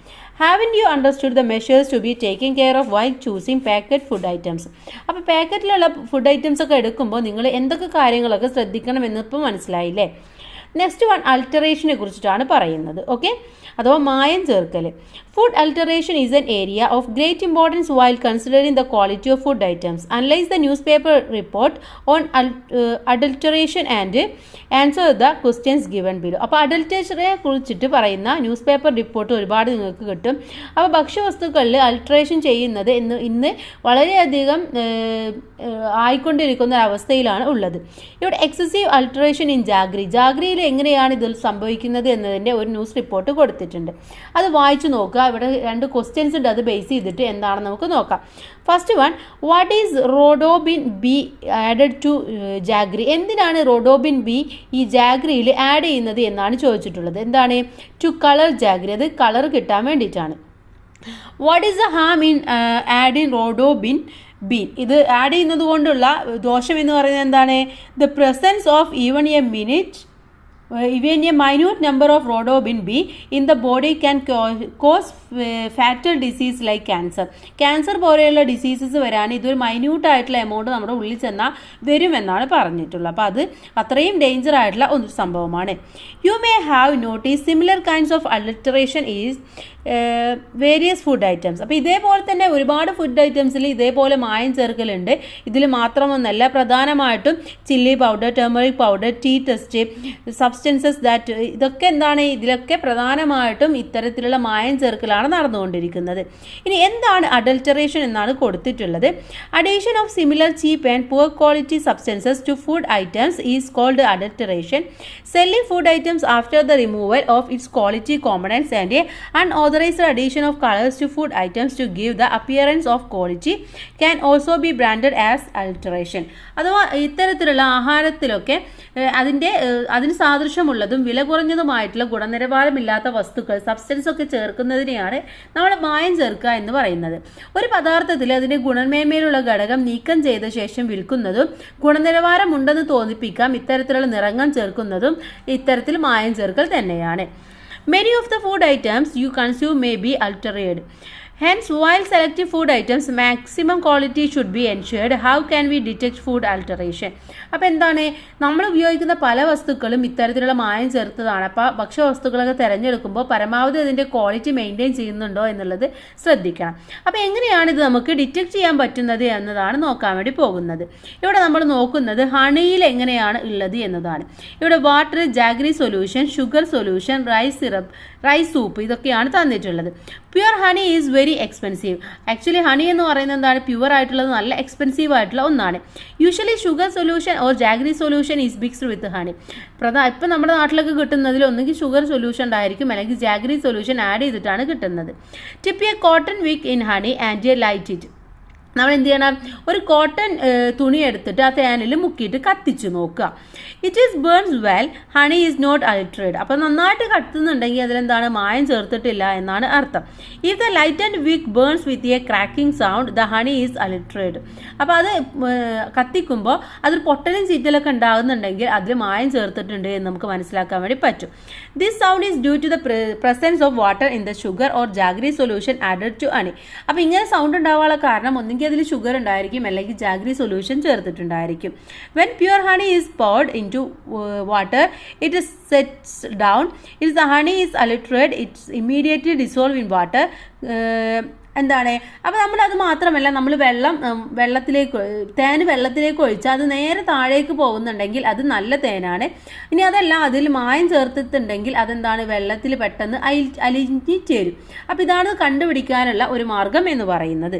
Haven't you understood the measures to be taking care of while choosing packet food items? അപ്പോൾ പാക്കറ്റിലുള്ള ഫുഡ് ഐറ്റംസ് ഒക്കെ എടുക്കുമ്പോൾ നിങ്ങൾ എന്തൊക്കെ കാര്യങ്ങളൊക്കെ ശ്രദ്ധിക്കണം എന്നിപ്പോൾ മനസ്സിലായില്ലേ. നെക്സ്റ്റ് വൺ, അൾട്ടറേഷനെ കുറിച്ചിട്ടാണ് പറയുന്നത്. ഓക്കെ, അഥവാ മായം ചേർക്കൽ. Food alteration is an area of great importance while considering the quality of food items. Analyse the newspaper report on adulteration and answer the questions given below. അപ്പോൾ അഡൾട്ടറേഷനെ കുറിച്ചിട്ട് പറയുന്ന news paper report ഒരുപാട് നിങ്ങൾക്ക് കിട്ടും. അപ്പോൾ ഭക്ഷ്യവസ്തുക്കളിൽ അൾട്ടറേഷൻ ചെയ്യുന്നത് ഇന്ന് വളരെയധികം ആയിക്കൊണ്ടിരിക്കുന്ന അവസ്ഥയിലാണ് ഉള്ളത്. ഇവിടെ എക്സസീവ് അൾട്ടറേഷൻ ഇൻ ജാഗ്രിയിൽ എങ്ങനെയാണ് ഇതിൽ സംഭവിക്കുന്നത് എന്നതിൻ്റെ ഒരു ന്യൂസ് റിപ്പോർട്ട് കൊടുത്തിട്ടുണ്ട്. അത് വായിച്ചു നോക്കുക. ഇവിടെ 2 ക്വസ്റ്റ്യൻസ് ഉണ്ട്, അത് ബേസ് ചെയ്തിട്ട് എന്താണെന്ന് നമുക്ക് നോക്കാം. First one, what is rhodamine B added to jaggery? എന്തിനാണ് റോഡോബിൻ ബി ഈ ജാഗ്രിയിൽ ആഡ് ചെയ്യുന്നത് എന്നാണ് ചോദിച്ചിട്ടുള്ളത്. എന്താണ്? ടു കളർ ജാഗ്രി, അത് കളർ കിട്ടാൻ വേണ്ടിയിട്ടാണ്. What is the harm in adding rhodamine B? ഇത് ആഡ് ചെയ്യുന്നത് കൊണ്ടുള്ള ദോഷം എന്ന് പറയുന്നത് എന്താണ്? The presence of even a minute number of rhodopsin B in the body can cause fatal disease like cancer. Cancer പോലെയുള്ള ഡിസീസസ് വരാൻ ഇതൊരു മൈന്യൂട്ട് ആയിട്ടുള്ള എമൗണ്ട് നമ്മുടെ ഉള്ളിൽ ചെന്നാൽ വരുമെന്നാണ് പറഞ്ഞിട്ടുള്ളത്. അപ്പോൾ അത് അത്രയും ഡേഞ്ചർ ആയിട്ടുള്ള ഒരു സംഭവമാണ്. You may have notice similar kinds of alteration is various food items. അപ്പോൾ ഇതേപോലെ തന്നെ ഒരുപാട് ഫുഡ് ഐറ്റംസിൽ ഇതേപോലെ മായം ചേർക്കലുണ്ട്. ഇതിൽ മാത്രമൊന്നല്ല, പ്രധാനമായിട്ടും chilli powder, turmeric powder, tea test, substances that, ഇതൊക്കെ എന്താണ്? ഇതിലൊക്കെ പ്രധാനമായിട്ടും ഇത്തരത്തിലുള്ള മായം ചേർക്കലാണ് നടന്നുകൊണ്ടിരിക്കുന്നത്. ഇനി എന്താണ് അഡൾട്ടറേഷൻ എന്നാണ് കൊടുത്തിട്ടുള്ളത്. Addition of similar cheap and poor quality substances to food items is called adulteration. Selling food items after the removal of its quality components and unauthorized addition of colors to food items to give the appearance of quality can also be branded as alteration. അഥവാ ഇത്തരത്തിലുള്ള ആഹാരത്തിലൊക്കെ അതിന് സാദൃശ്യമുള്ളതും വില കുറഞ്ഞതുമായിട്ടുള്ള ഗുണനിലവാരമില്ലാത്ത വസ്തുക്കൾ substance ഒക്കെ ചേർക്കുന്നതിനെയാണ് നമ്മൾ മായം ചേർക്കുക എന്ന് പറയുന്നത്. ഒരു പദാർത്ഥത്തിൽ അതിന്റെ ഗുണമേന്മയിലുള്ള ഘടകം നീക്കം ചെയ്ത ശേഷം വിൽക്കുന്നതും ഗുണനിലവാരമുണ്ടെന്ന് തോന്നിപ്പിക്കാം ഇത്തരത്തിലുള്ള നിറങ്ങൾ ചേർക്കുന്നതും ഇത്തരത്തിൽ മായം ചേർക്കൽ തന്നെയാണ്. Many of the food items you consume may be altered. Hence, while selecting food items, maximum quality should be ensured. How can we detect food alteration? അപ്പോൾ എന്താണ്, നമ്മൾ ഉപയോഗിക്കുന്ന പല വസ്തുക്കളും ഇത്തരത്തിലുള്ള മായം ചേർത്തതാണ്. അപ്പോൾ ഭക്ഷ്യവസ്തുക്കളൊക്കെ തിരഞ്ഞെടുക്കുമ്പോൾ പരമാവധി അതിൻ്റെ ക്വാളിറ്റി മെയിൻറ്റെയിൻ ചെയ്യുന്നുണ്ടോ എന്നുള്ളത് ശ്രദ്ധിക്കണം. അപ്പോൾ എങ്ങനെയാണ് ഇത് നമുക്ക് ഡിറ്റക്ട് ചെയ്യാൻ പറ്റുന്നത് എന്നതാണ് നോക്കാൻ വേണ്ടി പോകുന്നത്. ഇവിടെ നമ്മൾ നോക്കുന്നത് ഹണിയിൽ എങ്ങനെയാണ് ഉള്ളത് എന്നതാണ്. ഇവിടെ water, jaggery solution, sugar solution, rice syrup, rice soup ഇതൊക്കെയാണ് തന്നിട്ടുള്ളത്. Pure honey is very expensive. Actually honey എന്ന് പറയുന്നത് എന്താണ്, പ്യുവർ ആയിട്ടുള്ളത് നല്ല എക്സ്പെൻസീവ് ആയിട്ടുള്ള ഒന്നാണ്. Usually sugar solution or jaggery solution is mixed with honey. ഇപ്പം നമ്മുടെ നാട്ടിലൊക്കെ കിട്ടുന്നതിൽ ഒന്നുകിൽ ഷുഗർ സൊല്യൂഷൻ ഉണ്ടായിരിക്കും, അല്ലെങ്കിൽ ജാഗ്രി സൊല്യൂഷൻ ആഡ് ചെയ്തിട്ടാണ് കിട്ടുന്നത്. Dip a cotton wick in honey and a light it. നമ്മൾ എന്ത് ചെയ്യണം, ഒരു കോട്ടൺ തുണി എടുത്തിട്ട് ആ തേനിൽ മുക്കിയിട്ട് കത്തിച്ച് നോക്കുക. It is burns well, honey is not altered. അപ്പോൾ നന്നായിട്ട് കത്തുന്നുണ്ടെങ്കിൽ അതിലെന്താണ്, മായം ചേർത്തിട്ടില്ല എന്നാണ് അർത്ഥം. If the light and wick burns with a crackling sound, the honey is altered. അപ്പോൾ അത് കത്തിക്കുമ്പോൾ അതിൽ പൊട്ടലും ചീറ്റലൊക്കെ ഉണ്ടാകുന്നുണ്ടെങ്കിൽ അതിൽ മായം ചേർത്തിട്ടുണ്ട് എന്ന് നമുക്ക് മനസ്സിലാക്കാൻ വേണ്ടി പറ്റും. This sound is due to the presence of water in the sugar or jaggery solution added to honey. അപ്പോൾ ഇങ്ങനെ സൗണ്ട് ഉണ്ടാവാനുള്ള കാരണം ഒന്നെങ്കിൽ അതിൽ ഷുഗർ ഉണ്ടായിരിക്കും, അല്ലെങ്കിൽ ജാഗ്രി സൊല്യൂഷൻ ചേർത്തിട്ടുണ്ടായിരിക്കും. When pure honey is poured into water, it is sets down. If the honey is adulterated, it's immediately dissolved in water. എന്താണ്, അപ്പോൾ നമ്മളത് മാത്രമല്ല, നമ്മൾ തേൻ വെള്ളത്തിലേക്ക് ഒഴിച്ചാൽ അത് നേരെ താഴേക്ക് പോകുന്നുണ്ടെങ്കിൽ അത് നല്ല തേനാണ്. ഇനി അതല്ല, അതിൽ മായം ചേർത്തിട്ടുണ്ടെങ്കിൽ അതെന്താണ്, വെള്ളത്തിൽ പെട്ടെന്ന് അലിഞ്ഞു ചേരും. അപ്പോൾ ഇതാണ് കണ്ടുപിടിക്കാനുള്ള ഒരു മാർഗം എന്ന് പറയുന്നത്.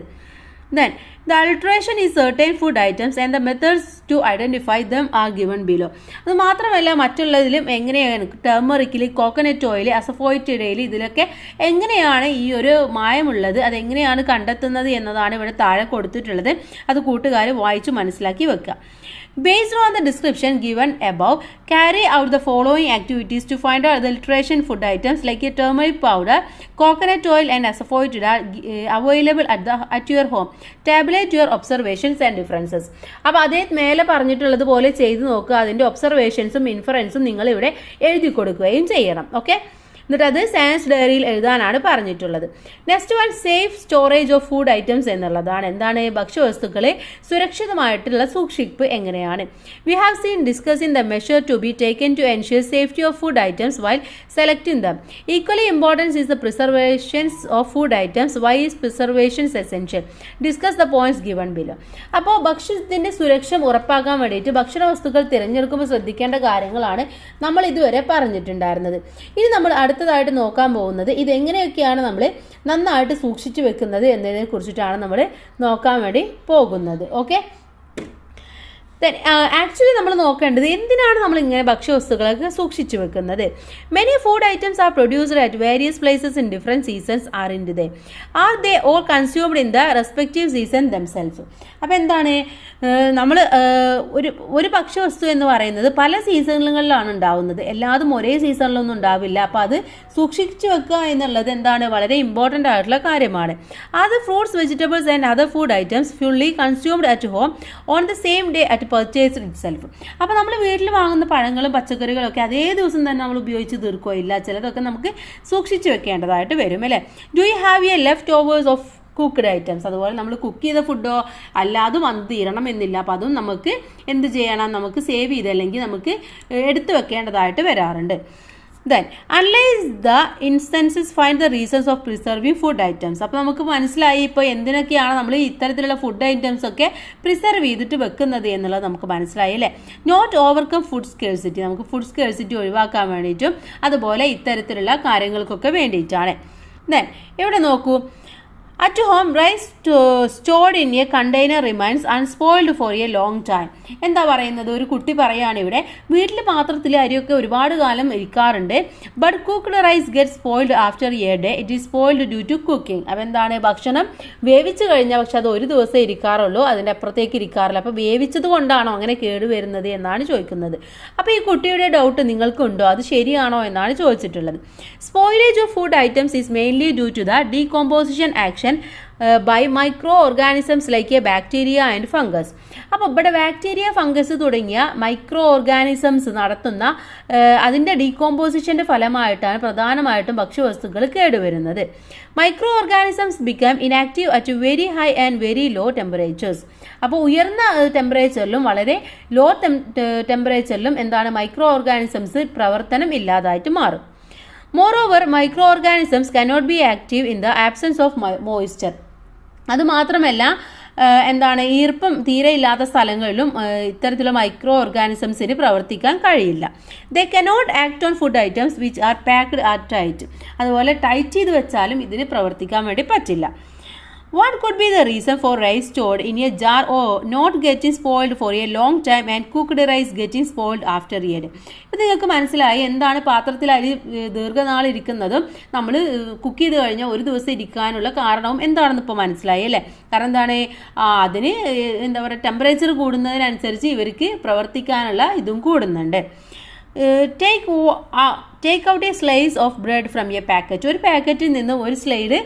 Then the alteration is certain food items and the methods to identify them are given below. അത് മാത്രമല്ല മറ്റുള്ളതിലും എങ്ങനെയാണ്, ടർമറിക്കിൽ, കോക്കനട്ട് ഓയിൽ, അസഫോയിറ്റഡയിൽ ഇതിലൊക്കെ എങ്ങനെയാണ് ഈ ഒരു മായമുള്ളത്, അതെങ്ങനെയാണ് കണ്ടെത്തുന്നത് എന്നതാണ് ഇവിടെ താഴെ കൊടുത്തിട്ടുള്ളത്. അത് കൂട്ടുകാർ വായിച്ചു മനസ്സിലാക്കി വെക്കുക. Based on the description given above, carry out the following activities to find out the alteration food items like a turmeric powder, coconut oil and asafoetida are available at your home. Tabulate your observations and differences. അപ്പോൾ അതേ മേലെ പറഞ്ഞിട്ടുള്ളത് പോലെ ചെയ്ത് നോക്കുക. അതിൻ്റെ ഒബ്സർവേഷൻസും ഇൻഫറൻസും നിങ്ങൾ ഇവിടെ എഴുതി കൊടുക്കുകയും ചെയ്യണം. ഓക്കെ, എന്നിട്ട് അത് സയൻസ് ഡയറിയിൽ എഴുതാനാണ് പറഞ്ഞിട്ടുള്ളത്. Next one, safe storage of food items എന്നുള്ളതാണ്. എന്താണ്, ഭക്ഷ്യവസ്തുക്കളെ സുരക്ഷിതമായിട്ടുള്ള സൂക്ഷിപ്പ് എങ്ങനെയാണ്. We have seen discussing the measure to be taken to ensure safety of food items while selecting them. Equally importance is the preservations of food items. Why is preservations essential? Discuss the points given below. അപ്പോൾ ഭക്ഷ്യത്തിൻ്റെ സുരക്ഷ ഉറപ്പാക്കാൻ വേണ്ടിയിട്ട് ഭക്ഷണ വസ്തുക്കൾ തിരഞ്ഞെടുക്കുമ്പോൾ ശ്രദ്ധിക്കേണ്ട കാര്യങ്ങളാണ് നമ്മൾ ഇതുവരെ പറഞ്ഞിട്ടുണ്ടായിരുന്നത്. ഇനി നമ്മൾ അടുത്തതായിട്ട് നോക്കാൻ പോകുന്നത് ഇതെങ്ങനെയൊക്കെയാണ് നമ്മൾ നന്നായിട്ട് സൂക്ഷിച്ചു വെക്കുന്നത് എന്നതിനെ കുറിച്ചിട്ടാണ് നമ്മൾ നോക്കാൻ വേണ്ടി പോകുന്നത്. ഓക്കെ, ആക്ച്വലി നമ്മൾ നോക്കേണ്ടത് എന്തിനാണ് നമ്മൾ ഇങ്ങനെ ഭക്ഷ്യവസ്തുക്കളൊക്കെ സൂക്ഷിച്ചു വെക്കുന്നത്. Many food items are produced at various places in different seasons. Are they all consumed in the respective season themself. അപ്പോൾ എന്താണ്, നമ്മൾ ഒരു ഭക്ഷ്യവസ്തു എന്ന് പറയുന്നത് പല സീസണുകളിലാണ് ഉണ്ടാവുന്നത്. എല്ലാതും ഒരേ സീസണിലൊന്നും ഉണ്ടാവില്ല. അപ്പോൾ അത് സൂക്ഷിച്ചു വെക്കുക എന്നുള്ളത് എന്താണ്, വളരെ ഇമ്പോർട്ടൻ്റ് ആയിട്ടുള്ള കാര്യമാണ്. Other fruits, vegetables and other food items fully consumed at home on the same day at purchased itself. അപ്പോൾ നമ്മൾ വീട്ടിൽ വാങ്ങുന്ന പഴങ്ങളും പച്ചക്കറികളും ഒക്കെ അതേ ദിവസം തന്നെ നമ്മൾ ഉപയോഗിച്ച് തീർക്കുകയില്ല. ചിലതൊക്കെ നമുക്ക് സൂക്ഷിച്ച് വെക്കേണ്ടതായിട്ട് വരും അല്ലേ. Do you have A left overs of cooked items? അതുപോലെ നമ്മൾ കുക്ക് ചെയ്ത ഫുഡോ അല്ലാതും വന്ന് തീരണം എന്നില്ല. അപ്പോൾ അതും നമുക്ക് എന്ത് ചെയ്യണം, നമുക്ക് സേവ് ചെയ്ത് അല്ലെങ്കിൽ നമുക്ക് എടുത്തു വെക്കേണ്ടതായിട്ട് വരാറുണ്ട്. Then, analyze the instances, find the reasons of preserving food items. അപ്പോൾ നമുക്ക് മനസ്സിലായി ഇപ്പോൾ എന്തിനൊക്കെയാണ് നമ്മൾ ഇത്തരത്തിലുള്ള ഫുഡ് ഐറ്റംസ് ഒക്കെ പ്രിസർവ് ചെയ്തിട്ട് വെക്കുന്നത് എന്നുള്ളത് നമുക്ക് മനസ്സിലായി അല്ലേ. നോട്ട് ഓവർകം ഫുഡ് സ്കേഴ്സിറ്റി, നമുക്ക് ഫുഡ് സ്കേഴ്സിറ്റി ഒഴിവാക്കാൻ വേണ്ടിയിട്ടും അതുപോലെ ഇത്തരത്തിലുള്ള കാര്യങ്ങൾക്കൊക്കെ വേണ്ടിയിട്ടാണ്. ദെൻ ഇവിടെ നോക്കൂ, At home, rice stored in a container remains unspoiled for a long time. എന്താ പറയുന്നത്? ഒരു കുട്ടി പറയാണ് ഇവിടെ, വീട്ടിൽ പാത്രത്തിൽ അരിയൊക്കെ ഒരുപാട് കാലം ഇരിക്കാറുണ്ട്. But cooked rice get spoiled after a day. It is spoiled due to cooking. അപ്പോൾ എന്താണ്? ഭക്ഷണം വേവിച്ച് കഴിഞ്ഞാൽ പക്ഷെ അത് ഒരു ദിവസം ഇരിക്കാറുള്ളൂ, അതിൻ്റെ അപ്പുറത്തേക്ക് ഇരിക്കാറില്ല. അപ്പോൾ വേവിച്ചത് കൊണ്ടാണോ അങ്ങനെ കേടുവരുന്നത് എന്നാണ് ചോദിക്കുന്നത്. അപ്പോൾ ഈ കുട്ടിയുടെ ഡൗട്ട് നിങ്ങൾക്കുണ്ടോ? അത് ശരിയാണോ എന്നാണ് ചോദിച്ചിട്ടുള്ളത്. Spoilage of food items is mainly due to the decomposition action by microorganisms like a bacteria and fungus. അപ്പോൾ ഇവിടെ ബാക്ടീരിയ, ഫംഗസ് തുടങ്ങിയ മൈക്രോ ഓർഗാനിസംസ് നടത്തുന്ന അതിൻ്റെ ഡീകോമ്പോസിഷൻ്റെ ഫലമായിട്ടാണ് പ്രധാനമായിട്ടും ഭക്ഷ്യവസ്തുക്കൾ കേടുവരുന്നത്. Microorganisms become inactive at very high and very low temperatures. അപ്പോൾ ഉയർന്ന ടെമ്പറേച്ചറിലും വളരെ ലോ ടെമ്പറേച്ചറിലും എന്താണ് മൈക്രോ ഓർഗാനിസംസ് പ്രവർത്തനം ഇല്ലാതായിട്ട് മാറും. Moreover, microorganisms cannot be active in the absence of moisture. അതുമാത്രമല്ല എന്താണ് ഈർപ്പം തീരെ ഇല്ലാത്ത സ്ഥലങ്ങളിലും ഇത്തരത്തിലുള്ള മൈക്രോ ഓർഗാനിസംസിന് പ്രവർത്തിക്കാൻ കഴിയില്ല. They cannot act on food items which are packed at tight. അതുപോലെ ടൈറ്റ് ചെയ്ത് വെച്ചാലും ഇതിന് പ്രവർത്തിക്കാൻ വേണ്ടി പറ്റില്ല. What could be the reason for rice stored in a jar or not getting spoiled for a long time and cooked rice getting spoiled after a day? ഇത് നിങ്ങൾക്ക് മനസ്സിലായി എന്താണ് പാത്രത്തിൽ അരി ദീർഘനാൾ ഇരിക്കുന്നതും നമ്മൾ കുക്ക് ചെയ്ത് കഴിഞ്ഞാൽ ഒരു ദിവസം ഇരിക്കാനുള്ള കാരണവും എന്താണെന്ന് ഇപ്പോൾ മനസ്സിലായി അല്ലേ? കാരണം എന്താണ്? അതിന് എന്താ പറയുക, ടെമ്പറേച്ചർ കൂടുന്നതിനനുസരിച്ച് ഇവർക്ക് പ്രവർത്തിക്കാനുള്ള ഇതും കൂടുന്നുണ്ട്. Take out A slice of bread from A packet. ഒരു പാക്കറ്റിൽ നിന്ന് ഒരു സ്ലൈഡ്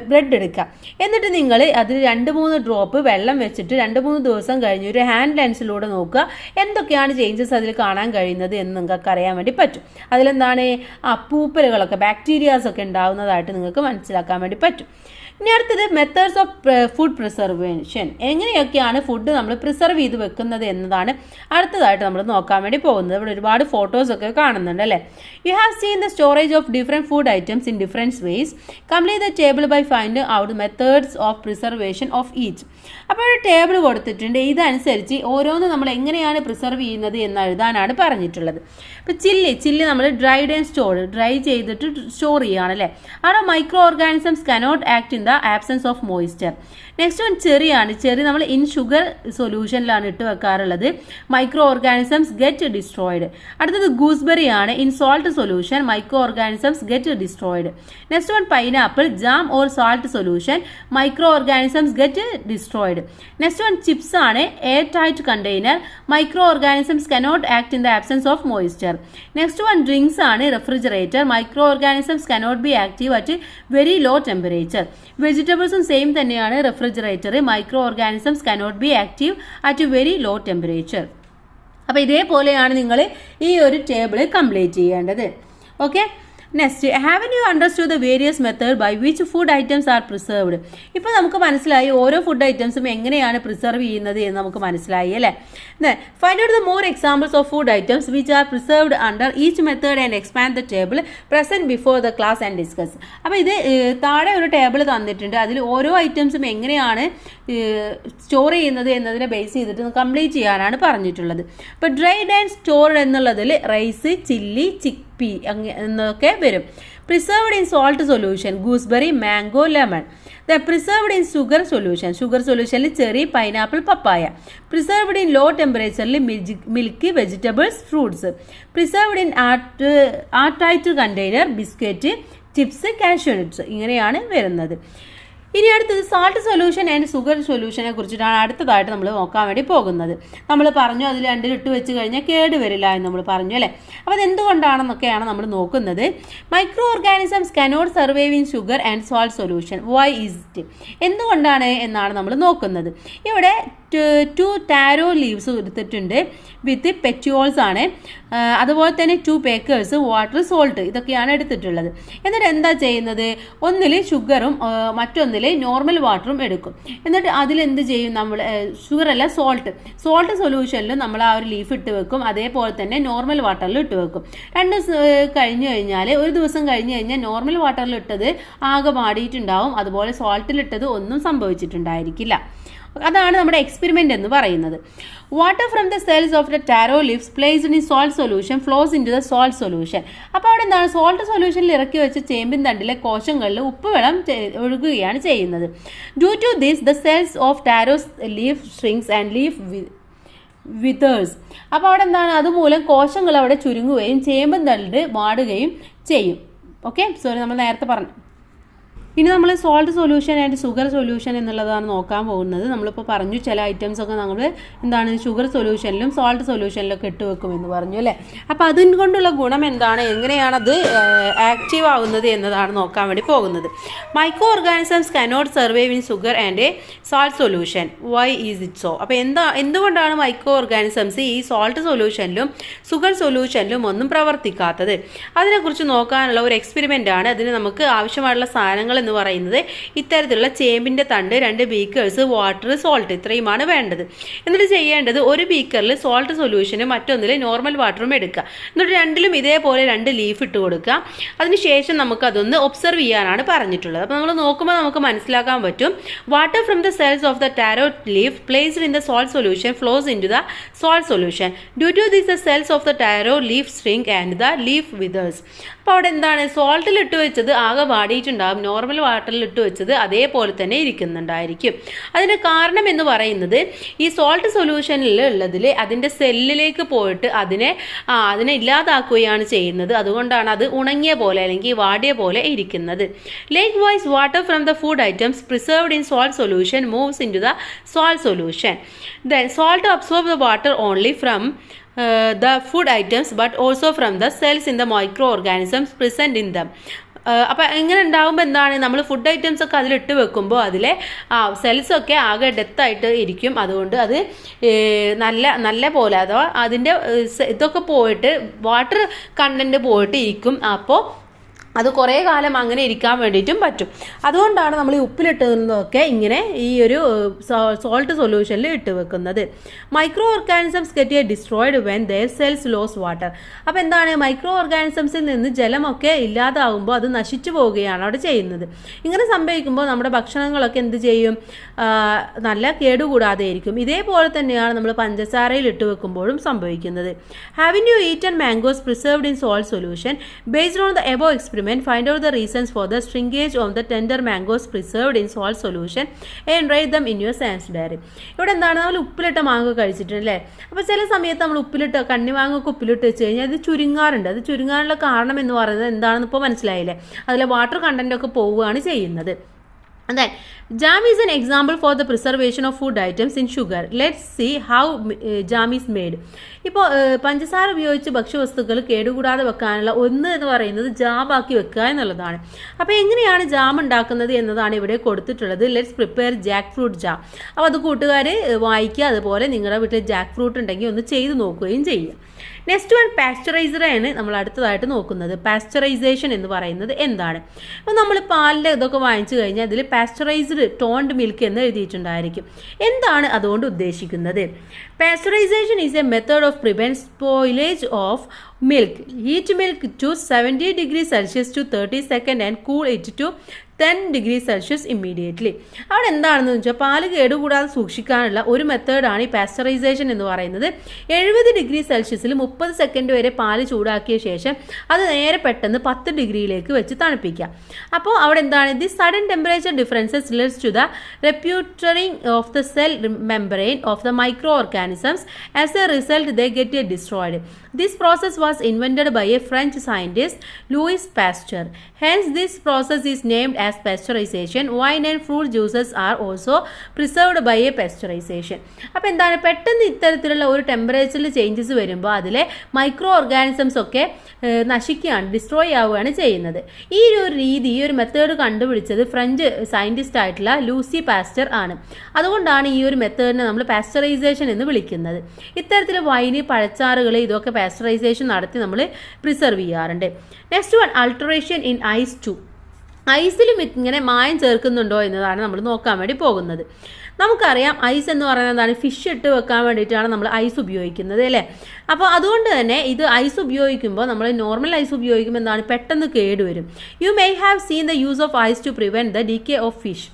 ബ്രെഡ് എടുക്കുക. എന്നിട്ട് നിങ്ങൾ അതിൽ 2-3 ഡ്രോപ്പ് വെള്ളം വെച്ചിട്ട് 2-3 ദിവസം കഴിഞ്ഞ് ഒരു ഹാൻഡ് ലെൻസിലൂടെ നോക്കുക എന്തൊക്കെയാണ് ചേഞ്ചസ് അതിൽ കാണാൻ കഴിയുന്നത് എന്ന് നിങ്ങൾക്ക് അറിയാൻ വേണ്ടി പറ്റും. അതിലെന്താണ്? പൂപ്പലുകളൊക്കെ, ബാക്ടീരിയാസ് ഒക്കെ ഉണ്ടാവുന്നതായിട്ട് നിങ്ങൾക്ക് മനസ്സിലാക്കാൻ വേണ്ടി പറ്റും. ഇനി അടുത്തത് മെത്തേഡ്സ് ഓഫ് ഫുഡ് പ്രിസർവേഷൻ. എങ്ങനെയൊക്കെയാണ് ഫുഡ് നമ്മൾ പ്രിസർവ് ചെയ്ത് വെക്കുന്നത് എന്നതാണ് അടുത്തതായിട്ട് നമ്മൾ നോക്കാൻ വേണ്ടി പോകുന്നത്. ഇവിടെ ഒരുപാട് ഫോട്ടോസൊക്കെ കാണുന്നുണ്ട് അല്ലേ? You have seen the storage of different food items in different ways. Complete the table by finding out methods of preservation of each. അപ്പോൾ ഒരു ടേബിൾ കൊടുത്തിട്ടുണ്ട്. ഇതനുസരിച്ച് ഓരോന്ന് നമ്മൾ എങ്ങനെയാണ് പ്രിസർവ് ചെയ്യുന്നത് എന്ന് എഴുതാനാണ് പറഞ്ഞിട്ടുള്ളത്. ഇപ്പോൾ ചില്ലി നമ്മൾ ഡ്രൈഡ് ആൻഡ് സ്റ്റോർഡ്, ഡ്രൈ ചെയ്തിട്ട് സ്റ്റോർ ചെയ്യുകയാണ് അല്ലേ? അവിടെ micro organisms cannot act in the absence of moisture. Next one ചെറിയാണ്. ചെറി നമ്മൾ ഇൻ ഷുഗർ സൊല്യൂഷനിലാണ് ഇട്ട് വെക്കാറുള്ളത്. Micro organisms get destroyed. അടുത്തത് ഗൂസ്ബെറി ആണ്. In salt solution micro organisms get destroyed. Next one pineapple, jam or salt solution micro organisms get destroyed. Next one chips ആണ്. Airtight container, micro organisms cannot act in the absence of moisture. Next one drinks ആണ്. Refrigerator, micro organisms cannot be active at very low temperature. വെജിറ്റബിൾസും same തന്നെയാണ്. Refrigerator, micro organisms cannot be active at very low temperature. അപ്പോൾ ഇതേപോലെയാണ് നിങ്ങൾ ഈ ഒരു table complete ചെയ്യേണ്ടത്. Okay. Next, haven't you understood the various method by which food items are preserved. ഇപ്പോൾ നമുക്ക് മനസ്സിലായി ഓരോ ഫുഡ് ഐറ്റംസും എങ്ങനെയാണ് പ്രിസർവ് ചെയ്യുന്നത് എന്ന് നമുക്ക് മനസ്സിലായി അല്ലേ? Find out the more examples of food items which are preserved under each method and expand the table present before the class and discuss. അപ്പോൾ ഇത് താഴെ ഒരു ടേബിൾ തന്നിട്ടുണ്ട്. അതിൽ ഓരോ ഐറ്റംസും എങ്ങനെയാണ് സ്റ്റോർ ചെയ്യുന്നത് എന്നതിനെ ബേസ് ചെയ്തിട്ട് കംപ്ലീറ്റ് ചെയ്യാനാണ് പറഞ്ഞിട്ടുള്ളത്. ഇപ്പോൾ ഡ്രൈഡ് ആൻഡ് സ്റ്റോർഡ് എന്നുള്ളതിൽ റൈസ്, ചില്ലി, ചിക്പി എന്നൊക്കെ വരും. Preserved in salt solution gooseberry, mango, lemon. Preserved in sugar സൊല്യൂഷനിൽ cherry, pineapple, papaya. Preserved in low ടെമ്പറേച്ചറിൽ milk, vegetables, fruits. Preserved in airtight container biscuit, chips, cashew nuts. ഇങ്ങനെയാണ് വരുന്നത്. ഇനി അടുത്തത് salt solution and sugar സൊല്യൂഷനെ കുറിച്ചിട്ടാണ് അടുത്തതായിട്ട് നമ്മൾ നോക്കാൻ വേണ്ടി പോകുന്നത്. നമ്മൾ പറഞ്ഞു അതിൽ രണ്ടിലിട്ട് വെച്ച് കഴിഞ്ഞാൽ കേട് വരില്ല എന്ന് നമ്മൾ പറഞ്ഞു അല്ലേ? അപ്പോൾ അതെന്തുകൊണ്ടാണെന്നൊക്കെയാണ് നമ്മൾ നോക്കുന്നത്. Micro organisms cannot survive in sugar and salt solution. Why is it? എന്തുകൊണ്ടാണ് എന്നാണ് നമ്മൾ നോക്കുന്നത്. ഇവിടെ 2 ടാരോ ലീവ്സ് എടുത്തിട്ടുണ്ട് വിത്ത് പെറ്റ്യൂൾസ് ആണ്. അതുപോലെ തന്നെ 2 പേക്കേഴ്സ്, വാട്ടർ, സോൾട്ട് ഇതൊക്കെയാണ് എടുത്തിട്ടുള്ളത്. എന്നിട്ട് എന്താ ചെയ്യുന്നത്? ഒന്നിൽ ഷുഗറും മറ്റൊന്നിൽ നോർമൽ വാട്ടറും എടുക്കും. എന്നിട്ട് അതിലെന്ത് ചെയ്യും? നമ്മൾ ഷുഗറല്ല, സോൾട്ട് സൊല്യൂഷനിൽ നമ്മൾ ആ ഒരു ലീഫ് ഇട്ട് വെക്കും. അതേപോലെ തന്നെ നോർമൽ വാട്ടറിൽ ഇട്ട് വെക്കും. 2 ദിവസം കഴിഞ്ഞ് കഴിഞ്ഞാൽ, ഒരു ദിവസം കഴിഞ്ഞ് കഴിഞ്ഞാൽ നോർമൽ വാട്ടറിൽ ഇട്ടത് ആകെ മാടിയിട്ടുണ്ടാവും. അതുപോലെ സോൾട്ടിലിട്ടത് ഒന്നും സംഭവിച്ചിട്ടുണ്ടായിരിക്കില്ല. അതാണ് നമ്മുടെ എക്സ്പെരിമെൻ്റ് എന്ന് പറയുന്നത്. Water from the cells of the taro leaves placed in salt solution flows into the salt solution. അപ്പോൾ അവിടെ എന്താണ്, സോൾട്ട് സൊല്യൂഷനിൽ ഇറക്കി വെച്ച ചേമ്പിൻ തണ്ടിലെ കോശങ്ങളിൽ ഉപ്പ് വെള്ളം ഒഴുകുകയാണ് ചെയ്യുന്നത്. Due to this the cells of taro's leaf shrinks and leaf withers. അപ്പോൾ അവിടെ എന്താണ്, അതുമൂലം കോശങ്ങൾ അവിടെ ചുരുങ്ങുകയും ചേമ്പൻ തണ്ട് മാടുകയും ചെയ്യും. ഓക്കെ, സോറി, നമ്മൾ നേരത്തെ പറഞ്ഞു. ഇനി നമ്മൾ salt solution and sugar solution എന്നുള്ളതാണ് നോക്കാൻ പോകുന്നത്. നമ്മളിപ്പോൾ പറഞ്ഞു ചില ഐറ്റംസ് ഒക്കെ നമ്മൾ എന്താണ് ഷുഗർ സൊല്യൂഷനിലും സോൾട്ട് സൊല്യൂഷനിലൊക്കെ ഇട്ട് വെക്കുമെന്ന് പറഞ്ഞു അല്ലേ. അപ്പോൾ അതുകൊണ്ടുള്ള ഗുണം എന്താണ്, എങ്ങനെയാണ് അത് ആക്റ്റീവ് ആവുന്നത് എന്നതാണ് നോക്കാൻ വേണ്ടി പോകുന്നത്. Micro organisms cannot survive in sugar and salt solution. Why is it so? അപ്പോൾ എന്തുകൊണ്ടാണ് മൈക്രോ ഓർഗാനിസംസ് ഈ സോൾട്ട് സൊല്യൂഷനിലും ഷുഗർ സൊല്യൂഷനിലും ഒന്നും പ്രവർത്തിക്കാത്തത്? അതിനെക്കുറിച്ച് നോക്കാനുള്ള ഒരു എക്സ്പെരിമെൻ്റ് ആണ്. അതിന് നമുക്ക് ആവശ്യമായുള്ള സാധനങ്ങൾ എന്ന് പറയുന്നത് ഇത്തരത്തിലുള്ള ചേമ്പിൻ്റെ തണ്ട്, 2 ബീക്കേഴ്സ്, വാട്ടർ, സോൾട്ട്, ഇത്രയുമാണ് വേണ്ടത്. എന്നിട്ട് ചെയ്യേണ്ടത്, ഒരു ബീക്കറിൽ സോൾട്ട് സൊല്യൂഷനും മറ്റൊന്നിൽ നോർമൽ വാട്ടറും എടുക്കുക. എന്നിട്ട് രണ്ടിലും ഇതേപോലെ 2 ലീഫ് ഇട്ട് കൊടുക്കുക. അതിനുശേഷം നമുക്ക് അതൊന്ന് ഒബ്സർവ് ചെയ്യാനാണ് പറഞ്ഞിട്ടുള്ളത്. അപ്പോൾ നമ്മൾ നോക്കുമ്പോൾ നമുക്ക് മനസ്സിലാക്കാൻ പറ്റും, water from the cells of the taro leaf placed in the salt solution flows into the salt solution. Due to this the cells of the taro leaf shrink and the leaf withers. അപ്പോൾ അവിടെ എന്താണ്, സോൾട്ടിൽ ഇട്ട് വെച്ചത് ആകെ വാടിയിട്ടുണ്ടാകും, normal വാട്ടറിൽ ഇട്ട് വെച്ചത് അതേപോലെ തന്നെ ഇരിക്കുന്നുണ്ടായിരിക്കും. അതിന് കാരണം എന്ന് പറയുന്നത്, ഈ സോൾട്ട് സൊല്യൂഷനിൽ ഉള്ളതിൽ അതിൻ്റെ സെല്ലിലേക്ക് പോയിട്ട് അതിനെ ഇല്ലാതാക്കുകയാണ് ചെയ്യുന്നത്. അതുകൊണ്ടാണ് അത് ഉണങ്ങിയ പോലെ അല്ലെങ്കിൽ വാടിയ പോലെ ഇരിക്കുന്നത്. Likewise water from the food items preserved in salt solution moves into the salt solution. Then salt absorb the water only from the food items but also from the cells in the microorganisms present in them. അപ്പോൾ ഇങ്ങനെ ഉണ്ടാകുമ്പോൾ എന്താണ്, നമ്മൾ food items ഒക്കെ അതിലിട്ട് വെക്കുമ്പോൾ അതിലെ സെൽസൊക്കെ ആകെ ഡെത്തായിട്ട് ഇരിക്കും. അതുകൊണ്ട് അത് നല്ല പോലെ അഥവാ അതിൻ്റെ ഇതൊക്കെ പോയിട്ട് വാട്ടർ കണ്ടൻറ്റ് പോയിട്ട് ഇരിക്കും. അപ്പോൾ അത് കുറേ കാലം അങ്ങനെ ഇരിക്കാൻ വേണ്ടിയിട്ടും പറ്റും. അതുകൊണ്ടാണ് നമ്മൾ ഈ ഉപ്പിലിട്ടതൊക്കെ ഇങ്ങനെ ഈ ഒരു സോൾട്ട് സൊല്യൂഷനിൽ ഇട്ട് വെക്കുന്നത്. Micro organisms get destroyed when their cells lose water. അപ്പോൾ എന്താണ്, മൈക്രോ ഓർഗാനിസംസിൽ നിന്ന് ജലമൊക്കെ ഇല്ലാതാവുമ്പോൾ അത് നശിച്ചു പോവുകയാണ് അവിടെ ചെയ്യുന്നത്. ഇങ്ങനെ സംഭവിക്കുമ്പോൾ നമ്മുടെ ഭക്ഷണങ്ങളൊക്കെ എന്ത് ചെയ്യും, നല്ല കേടുകൂടാതെ ഇരിക്കും. ഇതേപോലെ തന്നെയാണ് നമ്മൾ പഞ്ചസാരയിൽ ഇട്ട് വെക്കുമ്പോഴും സംഭവിക്കുന്നത്. Have you eaten mangoes preserved in salt solution? Based on the above experiment, find out the reasons for the shrinkage of the tender mangoes preserved in salt solution and write them in your science diary. ഇവിടെ എന്താണ്, നമ്മൾ ഉപ്പിലിട്ട മാങ്ങ കഴിച്ചിട്ടുണ്ടല്ലേ. അപ്പോൾ ചില സമയത്ത് നമ്മൾ ഉപ്പിലിട്ട് കണ്ണിമാങ്ങൊക്കെ ഉപ്പിലിട്ട് വെച്ച് കഴിഞ്ഞാൽ അത് ചുരുങ്ങാറുണ്ട്. അത് ചുരുങ്ങാനുള്ള കാരണം എന്ന് പറയുന്നത് എന്താണെന്ന് ഇപ്പോൾ മനസ്സിലായില്ലേ, അതിലെ വാട്ടർ കണ്ടന്റ് ഒക്കെ പോവുകയാണ് ചെയ്യുന്നത്. And then jam is an example for the preservation of food items in sugar. Let's see how jam is made. ഇപ്പോൾ പഞ്ചസാര ഉപയോഗിച്ച് ഭക്ഷ്യവസ്തുക്കൾ കേടുകൂടാതെ വെക്കാനുള്ള ഒന്ന് എന്ന് പറയുന്നത് ജാമാക്കി വെക്കുക എന്നുള്ളതാണ്. അപ്പോൾ എങ്ങനെയാണ് ജാം ഉണ്ടാക്കുന്നത് എന്നതാണ് ഇവിടെ കൊടുത്തിട്ടുള്ളത്. Let's prepare Jack fruit jam. അപ്പോൾ അത് കൂട്ടുകാർ വായിക്കുക. അതുപോലെ നിങ്ങളുടെ വീട്ടിൽ ജാക്ക് ഫ്രൂട്ട് ഉണ്ടെങ്കിൽ ഒന്ന് ചെയ്ത് നോക്കുകയും ചെയ്യുക. നെക്സ്റ്റ് വൺ പാസ്ചറൈസറാണ് നമ്മൾ അടുത്തതായിട്ട് നോക്കുന്നത്. പാസ്ചറൈസേഷൻ എന്ന് പറയുന്നത് എന്താണ്? അപ്പോൾ നമ്മൾ പാലിൻ്റെ ഇതൊക്കെ വാങ്ങിച്ചു കഴിഞ്ഞാൽ അതിൽ പാസ്ചറൈസ്ഡ് ടോൺഡ് മിൽക്ക് എന്ന് എഴുതിയിട്ടുണ്ടായിരിക്കും. എന്താണ് അതുകൊണ്ട് ഉദ്ദേശിക്കുന്നത്? Pasteurisation is A method of prevent spoilage of milk. Heat milk to 70 degrees Celsius to 30 seconds and cool it to 10 degrees Celsius immediately. അവിടെ എന്താണെന്ന് വെച്ചാൽ പാല് കേടുകൂടാതെ സൂക്ഷിക്കാനുള്ള ഒരു മെത്തേഡാണ് ഈ പാസ്ചറൈസേഷൻ എന്ന് പറയുന്നത്. 70 ഡിഗ്രി സെൽഷ്യസിൽ 30 സെക്കൻഡ് വരെ പാല് ചൂടാക്കിയ ശേഷം അത് നേരെ പെട്ടെന്ന് 10 ഡിഗ്രിയിലേക്ക് വെച്ച് തണുപ്പിക്കുക. അപ്പോൾ അവിടെ എന്താണ്, the sudden temperature differences leads to the rupturing of the cell membrane of the microorganisms. As a result, they get destroyed. This process was invented by a French scientist, Louis Pasteur. Hence, this process is named as pasteurization. Wine and fruit juices are also preserved by a pasteurization. അപ്പോൾ എന്താണ്, പെട്ടെന്ന് ഇത്തരത്തിലുള്ള ഒരു ടെമ്പറേച്ചറിൽ changes വരുമ്പോൾ അതിലെ micro organisms ഒക്കെ നശിക്കുകയാണ്, destroy ആവുകയാണ് ചെയ്യുന്നത്. ഈ ഒരു രീതി, ഈ ഒരു മെത്തേഡ് കണ്ടുപിടിച്ചത് ഫ്രഞ്ച് സയൻറ്റിസ്റ്റ് ആയിട്ടുള്ള ലൂസി പാസ്റ്റർ ആണ്. അതുകൊണ്ടാണ് ഈ ഒരു മെത്തേഡിനെ നമ്മൾ പാസ്ചറൈസേഷൻ എന്ന് വിളിക്കുന്നത്. ഇത്തരത്തിൽ വൈന്, പഴച്ചാറുകൾ ഇതൊക്കെ പാസ്ചറൈസേഷൻ നടത്തി നമ്മൾ പ്രിസർവ് ചെയ്യാറുണ്ട്. Next one, adulteration in ice too. ഐസിലും ഇങ്ങനെ മായം ചേർക്കുന്നുണ്ടോ എന്നതാണ് നമ്മൾ നോക്കാൻ വേണ്ടി പോകുന്നത്. നമുക്കറിയാം ഐസ് എന്ന് പറയുന്നത് എന്താണ്, ഫിഷ് ഇട്ട് വെക്കാൻ വേണ്ടിയിട്ടാണ് നമ്മൾ ഐസ് ഉപയോഗിക്കുന്നത് അല്ലേ. അപ്പോൾ അതുകൊണ്ട് തന്നെ ഇത് ഐസ് ഉപയോഗിക്കുമ്പോൾ നമ്മൾ നോർമൽ ഐസ് ഉപയോഗിക്കുമ്പോൾ എന്താണ്, പെട്ടെന്ന് കേടുവരും. You may have seen the use of ice to prevent the decay of fish.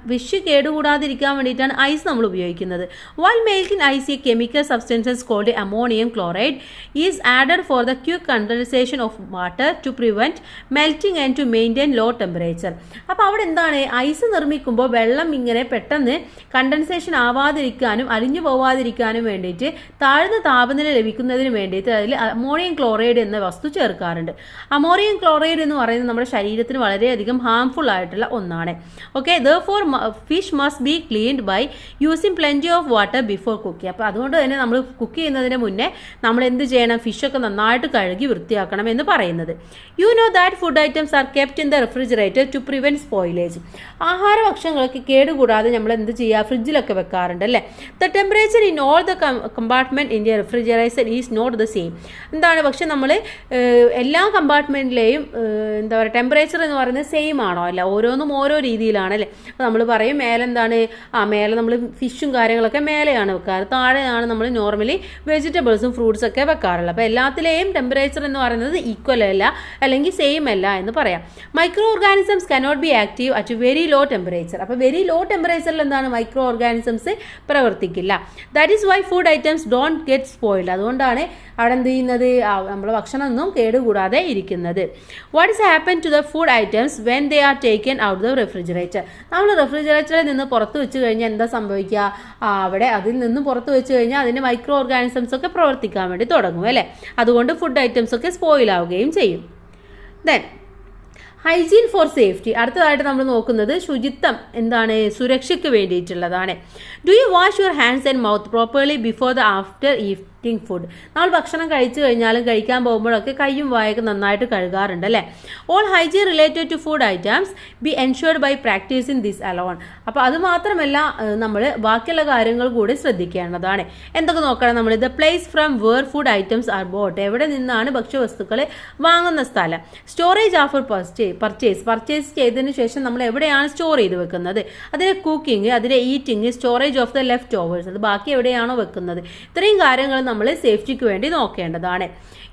Fish കേടുകൂടാതിരിക്കാൻ വേണ്ടിയിട്ടാണ് ഐസ് നമ്മൾ ഉപയോഗിക്കുന്നത്. While making ice a chemical substances called ammonium chloride is added for the quick condensation of water to prevent melting and to maintain low temperature. അപ്പോൾ അവിടെ എന്താണ്, ice നിർമ്മിക്കുമ്പോൾ വെള്ളം ഇങ്ങനെ പെട്ടെന്ന് കണ്ടൻസേഷൻ ആവാതിരിക്കാനും അലിഞ്ഞു പോവാതിരിക്കാനും വേണ്ടിയിട്ട് താഴ്ന്ന താപനില ലഭിക്കുന്നതിന് വേണ്ടിയിട്ട് അതിൽ അമോണിയം ക്ലോറൈഡ് എന്ന വസ്തു ചേർക്കാറുണ്ട്. അമോണിയം ക്ലോറൈഡ് എന്ന് പറയുന്നത് നമ്മുടെ ശരീരത്തിന് വളരെയധികം ഹാംഫുൾ ആയിട്ടുള്ള ഒന്നാണ്. Okay, therefore fish must be cleaned by using plenty of water before cooking. അപ്പോൾ അതുകൊണ്ട് തന്നെ നമ്മൾ കുക്ക് ചെയ്യുന്നതിന് മുന്നേ നമ്മൾ എന്ത് ചെയ്യണം, ഫിഷൊക്കെ നന്നായിട്ട് കഴുകി വൃത്തിയാക്കണം എന്ന് പറയുന്നത്. You know that food items are kept in the refrigerator to prevent spoilage. ആഹാരഭക്ഷണങ്ങൾക്ക് കേടുകൂടാതെ നമ്മൾ എന്ത് ചെയ്യുക, ഫ്രിഡ്ജിലൊക്കെ വെക്കാറുണ്ട് അല്ലേ. The temperature in all the compartment in the refrigerator is not the same. എന്താണ്, പക്ഷെ നമ്മൾ എല്ലാ കമ്പാർട്ട്മെൻറ്റിലെയും എന്താ പറയുക, ടെമ്പറേച്ചർ എന്ന് പറയുന്നത് സെയിം ആണോ, അല്ല, ഓരോന്നും ഓരോ രീതിയിലാണ് അല്ലേ. അപ്പോൾ നമ്മൾ പറയും മേലെ എന്താണ്, മേലെ നമ്മൾ ഫിഷും കാര്യങ്ങളൊക്കെ മേലെയാണ് വെക്കാറ്, താഴെയാണ് നമ്മൾ നോർമലി വെജിറ്റബിൾസും ഫ്രൂട്ട്സൊക്കെ വെക്കാറുള്ളത്. അപ്പോൾ എല്ലാത്തിലെയും ടെമ്പറേച്ചർ എന്ന് പറയുന്നത് ഈക്വൽ അല്ല, അല്ലെങ്കിൽ സെയിം അല്ല എന്ന് പറയാം. Micro organisms cannot be active at very low temperature. അപ്പോൾ വെരി ലോ ടെമ്പറേച്ചറിൽ എന്താണ്, മൈക്രോ ഓർഗാനിസംസ് പ്രവർത്തിക്കില്ല. That is why food items don't get spoiled. അതുകൊണ്ടാണ് അവിടെ എന്ത് ചെയ്യുന്നത്, നമ്മൾ ഭക്ഷണമൊന്നും കേടുകൂടാതെ ഇരിക്കുന്നത്. What is happen to the food items when they are taken out the refrigerator. നമ്മൾ റെഫ്രിജറേറ്ററിൽ നിന്ന് പുറത്ത് വെച്ച് കഴിഞ്ഞാൽ എന്താ സംഭവിക്കുക, അവിടെ അതിൽ നിന്ന് പുറത്ത് വെച്ച് കഴിഞ്ഞാൽ അതിൻ്റെ മൈക്രോ ഓർഗാനിസംസ് ഒക്കെ പ്രവർത്തിക്കാൻ വേണ്ടി തുടങ്ങും അല്ലേ. അതുകൊണ്ട് ഫുഡ് ഐറ്റംസ് ഒക്കെ സ്പോയിൽ ആവുകയും ചെയ്യും. Then hygiene for safety. അടുത്തതായിട്ട് നമ്മൾ നോക്കുന്നത് ശുചിത്വം എന്താണ്, സുരക്ഷയ്ക്ക് വേണ്ടിയിട്ടുള്ളതാണ്. Do you wash your hands and mouth properly before the after eating food. നമ്മൾ ഭക്ഷണം കഴിച്ചു കഴിഞ്ഞാലും കഴിക്കാൻ പോകുമ്പോഴൊക്കെ കൈയും വായൊക്കെ നന്നായിട്ട് കഴുകാറുണ്ട് അല്ലേ. All hygiene related to food items be ensured by practising this alone. അപ്പോൾ അത് മാത്രമല്ല, നമ്മൾ ബാക്കിയുള്ള കാര്യങ്ങൾ കൂടി ശ്രദ്ധിക്കേണ്ടതാണ്. എന്തൊക്കെ നോക്കണം നമ്മൾ, the place from where food items are bought. എവിടെ നിന്നാണ് ഭക്ഷ്യവസ്തുക്കൾ വാങ്ങുന്ന സ്ഥലം. സ്റ്റോറേജ് ആഫർ പർച്ചേസ് ചെയ്തതിന് ശേഷം നമ്മൾ എവിടെയാണ് സ്റ്റോർ ചെയ്ത് വെക്കുന്നത്. അതിലെ കുക്കിംഗ്, അതിലെ eating, storage of the left overs, അത് ബാക്കി എവിടെയാണോ വെക്കുന്നത്. ഇത്രയും കാര്യങ്ങൾ നമ്മൾ സേഫ്റ്റിക്ക് വേണ്ടി നോക്കേണ്ടതാണ്.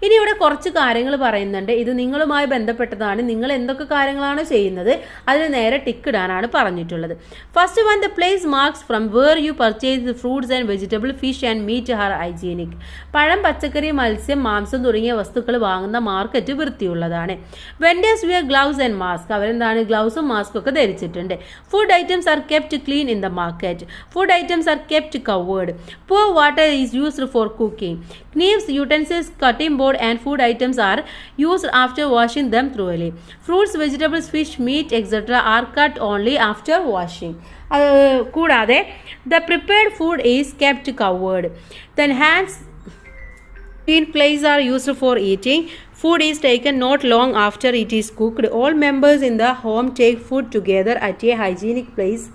ഇനി ഇവിടെ കുറച്ച് കാര്യങ്ങൾ പറയുന്നുണ്ട്, ഇത് നിങ്ങളുമായി ബന്ധപ്പെട്ടതാണ്. നിങ്ങൾ എന്തൊക്കെ കാര്യങ്ങളാണ് ചെയ്യുന്നത് അതിന് നേരെ ടിക്ക് ഇടാനാണ് പറഞ്ഞിട്ടുള്ളത്. First one, the place marks from where you purchase fruits and vegetable, fish and meat are hygienic. പഴം, പച്ചക്കറി, മത്സ്യം, മാംസം തുടങ്ങിയ വസ്തുക്കൾ വാങ്ങുന്ന മാർക്കറ്റ് വൃത്തിയുള്ളതാണ്. Vendors wear gloves and mask. അവരെന്താണ്, ഗ്ലൗസും മാസ്കും ഒക്കെ ധരിച്ചിട്ടുണ്ട്. Food items are kept clean in the market. Food items are kept covered. Pure water is used for cooking. Knives, utensils, cutting board and food items are used after washing them thoroughly. Fruits, vegetables, fish, meat, etc. are cut only after washing. കൂടാതെ the prepared food is kept covered. Then hands in place are used for eating. Food is taken not long after it is cooked. All members in the home take food together at a hygienic place.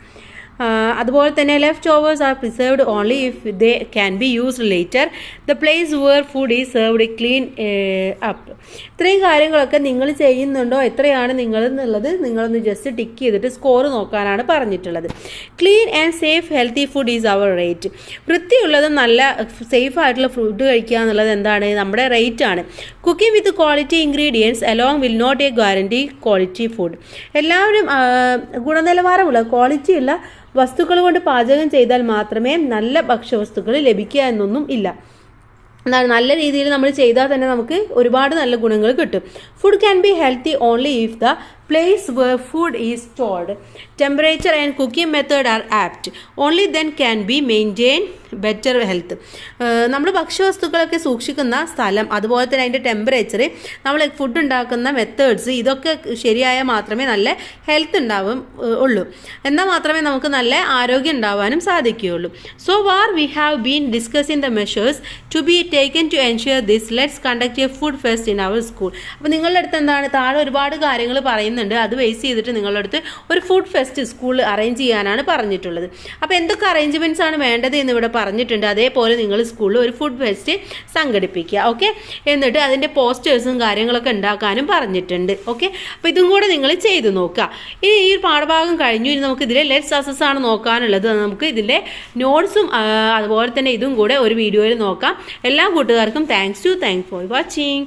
അതുപോലെ തന്നെ leftovers are preserved only if they can be used later. The place where food is served clean up. ഇത്രയും കാര്യങ്ങളൊക്കെ നിങ്ങൾ ചെയ്യുന്നുണ്ടോ, എത്രയാണ് നിങ്ങൾ എന്നുള്ളത് നിങ്ങളൊന്ന് ജസ്റ്റ് ടിക്ക് ചെയ്തിട്ട് സ്കോർ നോക്കാനാണ് പറഞ്ഞിട്ടുള്ളത്. Clean and safe healthy food is hour rate. വൃത്തിയുള്ളതും നല്ല സേഫ് ആയിട്ടുള്ള ഫുഡ് കഴിക്കുക എന്നുള്ളത് എന്താണ്, നമ്മുടെ റേറ്റ് ആണ്. Cooking with quality ingredients along will not a guarantee quality food. എല്ലാവരും ഗുണനിലവാരമുള്ള ക്വാളിറ്റിയുള്ള വസ്തുക്കൾ കൊണ്ട് പാചകം ചെയ്താൽ മാത്രമേ നല്ല ഭക്ഷ്യവസ്തുക്കൾ ലഭിക്കുക എന്നൊന്നും ഇല്ല. എന്താണ്, നല്ല രീതിയിൽ നമ്മൾ ചെയ്താൽ തന്നെ നമുക്ക് ഒരുപാട് നല്ല ഗുണങ്ങൾ കിട്ടും. Food can be healthy only if the place where food is stored, temperature and cooking method are apt. Only then can be maintain better health. നമ്മൾ ഭക്ഷ്യവസ്തുക്കളൊക്കെ സൂക്ഷിക്കുന്ന സ്ഥലം, അതുപോലെ തന്നെ അതിൻ്റെ ടെമ്പറേച്ചർ, നമ്മൾ ഫുഡ് ഉണ്ടാക്കുന്ന മെത്തേഡ്സ്, ഇതൊക്കെ ശരിയായ മാത്രമേ നല്ല ഹെൽത്ത് ഉള്ളൂ. എന്നാൽ മാത്രമേ നമുക്ക് നല്ല ആരോഗ്യം ഉണ്ടാവാനും സാധിക്കുകയുള്ളൂ. So far we have been discussing the measures to be taken to ensure this. Let's conduct a food fest in our school. അപ്പോൾ നിങ്ങളുടെ അടുത്ത് എന്താണ്, താഴെ ഒരുപാട് കാര്യങ്ങൾ പറയുന്നത് പറയുന്നുണ്ട്. അത് ബേസ് ചെയ്തിട്ട് നിങ്ങളുടെ അടുത്ത് ഒരു ഫുഡ് ഫെസ്റ്റ് സ്കൂളിൽ അറേഞ്ച് ചെയ്യാനാണ് പറഞ്ഞിട്ടുള്ളത്. അപ്പോൾ എന്തൊക്കെ അറേഞ്ച്മെൻറ്റ്സ് ആണ് വേണ്ടത് എന്ന് ഇവിടെ പറഞ്ഞിട്ടുണ്ട്. അതേപോലെ നിങ്ങൾ സ്കൂളിൽ ഒരു ഫുഡ് ഫെസ്റ്റ് സംഘടിപ്പിക്കുക. ഓക്കെ, എന്നിട്ട് അതിൻ്റെ പോസ്റ്റേഴ്സും കാര്യങ്ങളൊക്കെ ഉണ്ടാക്കാനും പറഞ്ഞിട്ടുണ്ട്. ഓക്കെ, അപ്പോൾ ഇതും കൂടെ നിങ്ങൾ ചെയ്ത് നോക്കുക. ഇനി ഈ പാഠഭാഗം കഴിഞ്ഞു. ഇനി നമുക്ക് ഇതിലെ ലെറ്റ്സ് അസസ് ആണ് നോക്കാനുള്ളത്. നമുക്ക് ഇതിൻ്റെ നോട്ട്സും അതുപോലെ തന്നെ ഇതും കൂടെ ഒരു വീഡിയോയിൽ നോക്കാം. എല്ലാ കൂട്ടുകാർക്കും താങ്ക്സ് ഫോർ വാച്ചിങ്.